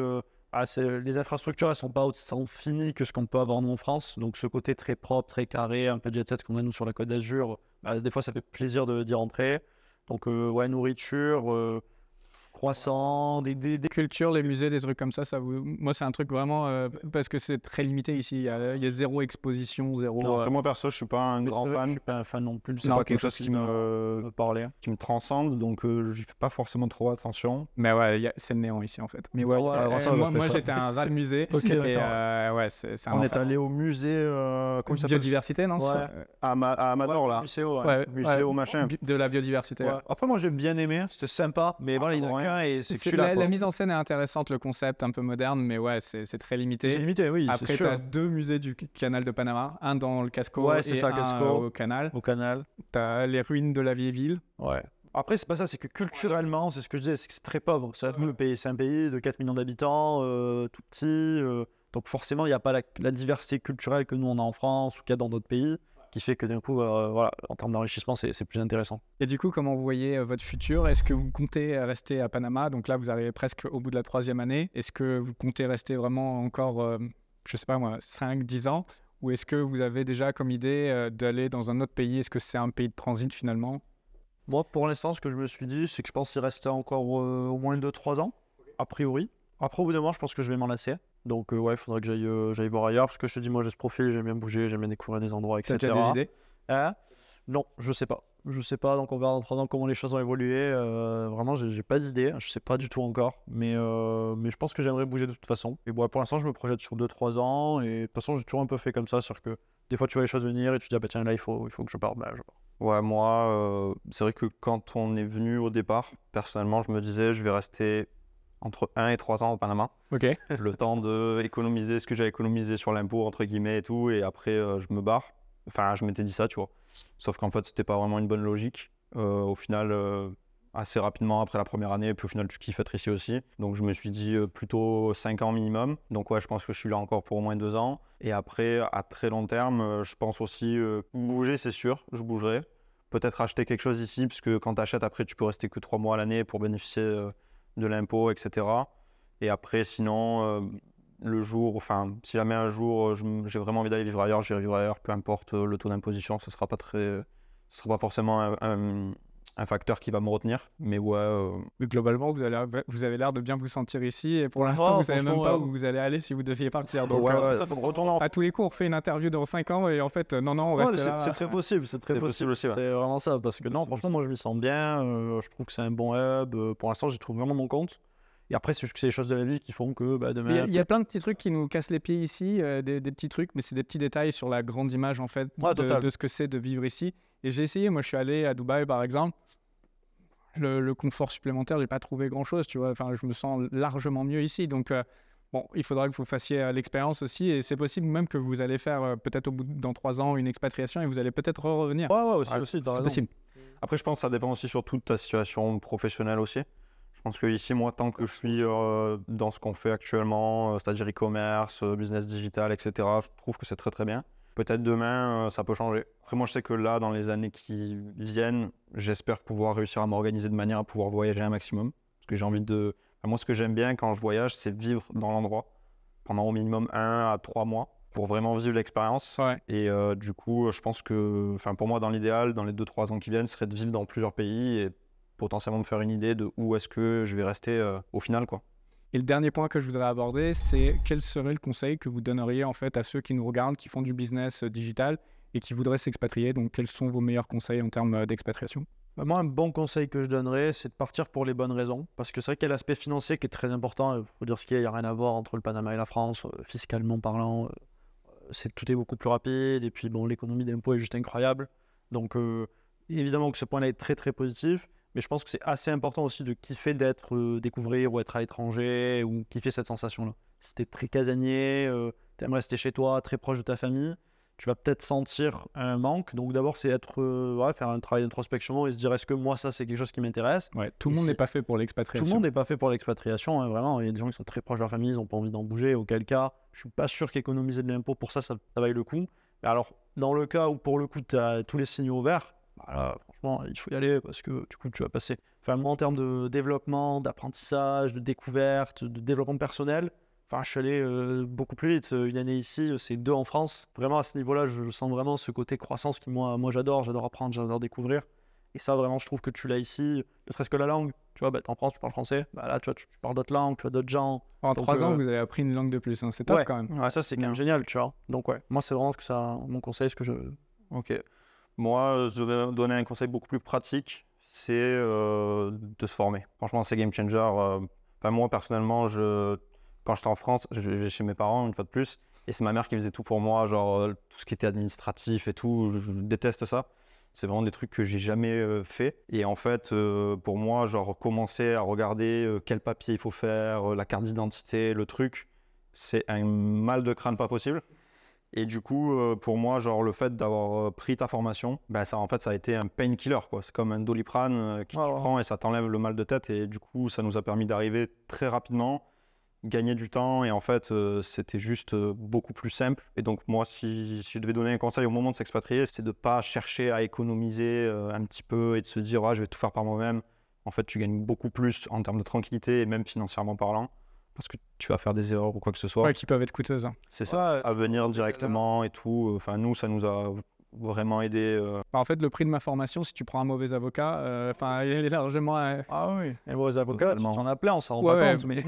les infrastructures, elles sont pas autant finies que ce qu'on peut avoir nous en France. Donc, ce côté très propre, très carré, un peu jet set qu'on a nous sur la Côte d'Azur, bah, des fois, ça fait plaisir d'y rentrer. Donc, ouais, nourriture. Croissants, des... culture, les musées, des trucs comme ça moi c'est un truc vraiment parce que c'est très limité ici. Il y a zéro exposition, zéro. Non, après, moi, perso, je suis pas un grand Je fan. suis pas un fan non plus. C'est Non, pas ok, quelque chose qui me parlait. transcende, donc j'y fais pas forcément trop attention. Mais ouais, c'est le néant ici en fait. Mais ouais, alors ça, on va moi, faire moi ça. j'étais un rat de musée. Ok, et d'accord. ouais, c'est un On est enfer. allé au musée, comment il s'appelle? Biodiversité, non? Ouais. À Amador, là. Muséo, ouais. Ouais, Muséo, machin. de la biodiversité. Ouais. Après, moi, j'ai bien aimé. C'était sympa. Mais voilà, il y en a ouais. qu'un et c'est que C'est celui-là, quoi. la mise en scène est intéressante, le concept un peu moderne, mais ouais, c'est très C'est limité. limité, oui, c'est Après, tu sûr. as 2 musées du canal de Panama, un dans le Casco Ouais, et c'est ça, un Casco. au canal. Au canal. Tu as les ruines de la vieille ville. Ouais. Après, c'est pas ça, c'est que culturellement, c'est ce que je disais, c'est que c'est très pauvre. C'est un pays de 4 millions d'habitants, tout petit. Donc forcément, il n'y a pas la diversité culturelle que nous, on a en France ou qu'il y a dans d'autres pays, qui fait que d'un coup, voilà, en termes d'enrichissement, c'est plus intéressant. Et du coup, comment vous voyez votre futur? Est-ce que vous comptez rester à Panama? Donc là, vous arrivez presque au bout de la 3e année. Est-ce que vous comptez rester vraiment encore, je sais pas moi, 5-10 ans? Ou est-ce que vous avez déjà comme idée d'aller dans un autre pays? Est-ce que c'est un pays de transit finalement? Moi, pour l'instant, ce que je me suis dit, c'est que je pense y rester encore au moins 2-3 ans, a priori. Après, au bout d'un moment, je pense que je vais m'en lasser. Donc, ouais, il faudrait que j'aille voir ailleurs. Parce que je te dis, moi, j'ai ce profil, j'aime bien bouger, j'aime bien découvrir des endroits, T'as etc. déjà des idées? Hein? Non, je sais pas. Je sais pas, donc on verra dans 3 ans comment les choses vont évoluer. Vraiment, j'ai pas d'idée, je sais pas du tout encore. Mais je pense que j'aimerais bouger de toute façon. Et bon, pour l'instant, je me projette sur 2-3 ans. Et de toute façon, j'ai toujours un peu fait comme ça. C'est-à-dire que des fois, tu vois les choses venir et tu te dis, ah bah tiens, là, il faut que je parte. Bah, je pars. Ouais, moi, c'est vrai que quand on est venu au départ, personnellement, je me disais, je vais rester entre 1 et 3 ans au Panama. Ok. Le temps d'économiser ce que j'ai économisé sur l'impôt, entre guillemets, et tout. Et après, je me barre. Enfin, je m'étais dit ça, tu vois. Sauf qu'en fait, c'était pas vraiment une bonne logique. Au final, assez rapidement après la première année, puis au final, tu kiffes être ici aussi. Donc, je me suis dit plutôt 5 ans minimum. Donc, ouais, je pense que je suis là encore pour au moins 2 ans. Et après, à très long terme, je pense aussi bouger, c'est sûr, je bougerai. Peut-être acheter quelque chose ici, puisque quand tu achètes, après, tu peux rester que 3 mois à l'année pour bénéficier de l'impôt, etc. Et après, sinon, le jour, enfin, si jamais un jour j'ai vraiment envie d'aller vivre ailleurs, j'irai vivre ailleurs, peu importe le taux d'imposition, ce sera pas forcément un facteur qui va me retenir. Mais ouais, Mais globalement, vous avez l'air de bien vous sentir ici. Et pour l'instant, Oh, vous savez même franchement, pas ouais. où vous allez aller si vous deviez partir. Donc, ouais, retourner en à tous les coups, on refait une interview dans 5 ans et en fait, non, on Ouais, reste là. c'est très possible, c'est très C'est possible. possible aussi, ouais. C'est vraiment ça, parce que non, franchement, moi je m'y sens bien, je trouve que c'est un bon hub, pour l'instant j'y trouve vraiment mon compte. Et après, c'est les choses de la vie qui font que bah, demain. Il y a plein de petits trucs qui nous cassent les pieds ici, des petits trucs, mais c'est des petits détails sur la grande image en fait Ouais, total. de ce que c'est de vivre ici. Et j'ai essayé, moi je suis allé à Dubaï par exemple, le confort supplémentaire, j'ai pas trouvé grand chose, tu vois. Enfin, je me sens largement mieux ici, donc bon, il faudra que vous fassiez l'expérience aussi, et c'est possible même que vous allez faire peut-être dans 3 ans une expatriation et vous allez peut-être revenir. Ouais, aussi, Ah, aussi, t'as C'est raison. possible. Après, je pense que ça dépend aussi surtout de ta situation professionnelle aussi. Je pense que ici, moi, tant que je suis dans ce qu'on fait actuellement, c'est-à-dire e-commerce, business digital, etc., je trouve que c'est très très bien. Peut-être demain, ça peut changer. Après, moi, je sais que là, dans les années qui viennent, j'espère pouvoir réussir à m'organiser de manière à pouvoir voyager un maximum. Parce que j'ai envie de... Enfin, moi, ce que j'aime bien quand je voyage, c'est vivre dans l'endroit pendant au minimum 1 à 3 mois pour vraiment vivre l'expérience. Ouais. Et du coup, je pense que, enfin, pour moi, dans l'idéal, dans les 2-3 ans qui viennent, ce serait de vivre dans plusieurs pays et potentiellement me faire une idée de où est-ce que je vais rester au final, quoi. Et le dernier point que je voudrais aborder, c'est quel serait le conseil que vous donneriez en fait à ceux qui nous regardent, qui font du business digital et qui voudraient s'expatrier. Donc, quels sont vos meilleurs conseils en termes d'expatriation? Moi, un bon conseil que je donnerais, c'est de partir pour les bonnes raisons. Parce que c'est vrai qu'il y a l'aspect financier qui est très important. Il faut dire ce qu'il y a, il n'y a rien à voir entre le Panama et la France, fiscalement parlant. Tout est beaucoup plus rapide. Et puis, bon, l'économie d'impôt est juste incroyable. Donc, évidemment que ce point-là est très, très positif. Mais je pense que c'est assez important aussi de kiffer d'être découvrir ou être à l'étranger ou kiffer cette sensation-là. Si t'es très casanier, t'aimes rester chez toi, très proche de ta famille, tu vas peut-être sentir un manque. Donc d'abord, c'est faire un travail d'introspection et se dire est-ce que moi, ça, c'est quelque chose qui m'intéresse. Ouais, tout le monde n'est pas fait pour l'expatriation. Tout le monde n'est pas fait pour l'expatriation, hein, vraiment. Il y a des gens qui sont très proches de leur famille, ils n'ont pas envie d'en bouger. Auquel cas, je suis pas sûr qu'économiser de l'impôt pour ça vaille le coup. Mais alors, dans le cas où pour le coup, tu as tous les signaux ouverts, là, franchement, il faut y aller parce que du coup, tu vas passer. Enfin, moi, en termes de développement, d'apprentissage, de découverte, de développement personnel, je suis allé beaucoup plus vite. Une année ici, c'est 2 en France. Vraiment, à ce niveau-là, je sens vraiment ce côté croissance qui, moi j'adore apprendre, j'adore découvrir. Et ça, vraiment, je trouve que tu l'as ici. Ne serait-ce que la langue. Tu vois, t'es en France, tu parles français. Là, tu vois, tu parles d'autres langues, tu as d'autres gens. En 3 ans, vous avez appris une langue de plus. Hein. C'est top quand même. Ouais, ça, c'est quand même génial, tu vois. Donc, ouais, moi, c'est vraiment ce que ça, mon conseil, ce que je... Ok. Moi, je vais donner un conseil beaucoup plus pratique, c'est de se former. Franchement, c'est game changer. Moi, personnellement, quand j'étais en France, je vivais chez mes parents, une fois de plus, et c'est ma mère qui faisait tout pour moi, genre tout ce qui était administratif et tout, je déteste ça. C'est vraiment des trucs que j'ai jamais fait. Et en fait, pour moi, genre commencer à regarder quel papier il faut faire, la carte d'identité, le truc, c'est un mal de crâne pas possible. Et du coup, pour moi, genre le fait d'avoir pris ta formation, ça a été un painkiller, quoi. C'est comme un Doliprane qui tu prends et ça t'enlève le mal de tête. Et du coup, ça nous a permis d'arriver très rapidement, gagner du temps. Et en fait, c'était juste beaucoup plus simple. Et donc moi, si je devais donner un conseil au moment de s'expatrier, c'est de ne pas chercher à économiser un petit peu et de se dire je vais tout faire par moi-même. En fait, tu gagnes beaucoup plus en termes de tranquillité et même financièrement parlant. Parce que tu vas faire des erreurs ou quoi que ce soit. Ouais, qui peuvent être coûteuses. Hein. C'est ça, à venir directement et tout. Enfin, nous, ça nous a vraiment aidé. En fait, le prix de ma formation, si tu prends un mauvais avocat, il est largement... Ah oui, un mauvais avocat, tu en as plein, on s'en rend pas compte. Mais...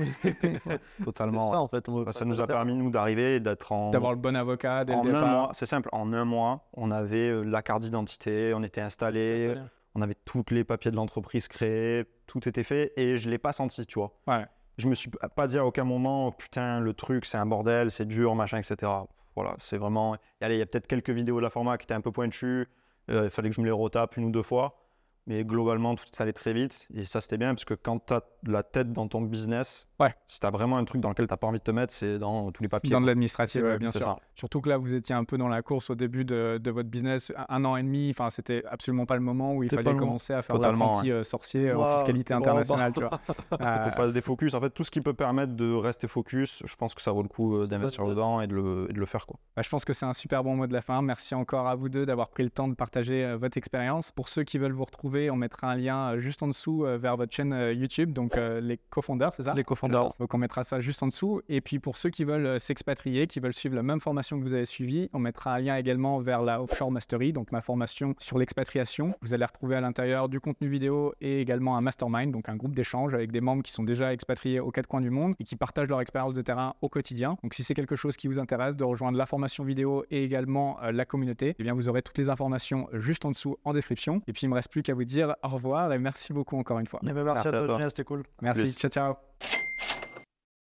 Totalement. C'est ça, en fait. Ça nous a permis, nous, d'arriver et d'avoir le bon avocat dès le départ. 1 mois, c'est simple, en 1 mois, on avait la carte d'identité, on était installé, on avait tous les papiers de l'entreprise créés, tout était fait et je ne l'ai pas senti, tu vois. Ouais. Je me suis pas dit à aucun moment, putain, le truc, c'est un bordel, c'est dur, machin, etc. Voilà, c'est vraiment... Allez, il y a peut-être quelques vidéos de la format qui étaient un peu pointues. Il fallait que je me les retape 1 ou 2 fois. Mais globalement, tout allait très vite. Et ça, c'était bien parce que quand tu as la tête dans ton business, si tu as vraiment un truc dans lequel tu n'as pas envie de te mettre, c'est dans tous les papiers. Dans de l'administratif, bien sûr. Ça. Surtout que là, vous étiez un peu dans la course au début de votre business. 1 an et demi, c'était absolument pas le moment où il fallait commencer à faire l'apprenti sorcier en fiscalité internationale. Tu vois. Faut pas se défocus. En fait, tout ce qui peut permettre de rester focus, je pense que ça vaut le coup d'investir dedans et de le faire, quoi. Je pense que c'est un super bon mot de la fin. Merci encore à vous deux d'avoir pris le temps de partager votre expérience. Pour ceux qui veulent vous retrouver, on mettra un lien juste en dessous vers votre chaîne YouTube, donc les co-founders, c'est ça? Les co-founders. Donc on mettra ça juste en dessous. Et puis pour ceux qui veulent s'expatrier, qui veulent suivre la même formation que vous avez suivie, on mettra un lien également vers la Offshore Mastery, donc ma formation sur l'expatriation. Vous allez retrouver à l'intérieur du contenu vidéo et également un mastermind, donc un groupe d'échange avec des membres qui sont déjà expatriés aux 4 coins du monde et qui partagent leur expérience de terrain au quotidien. Donc si c'est quelque chose qui vous intéresse de rejoindre la formation vidéo et également la communauté, eh bien vous aurez toutes les informations juste en dessous en description. Et puis il me reste plus qu'à vous dire au revoir et merci beaucoup encore une fois. Merci à toi, c'était cool. Merci, ciao ciao.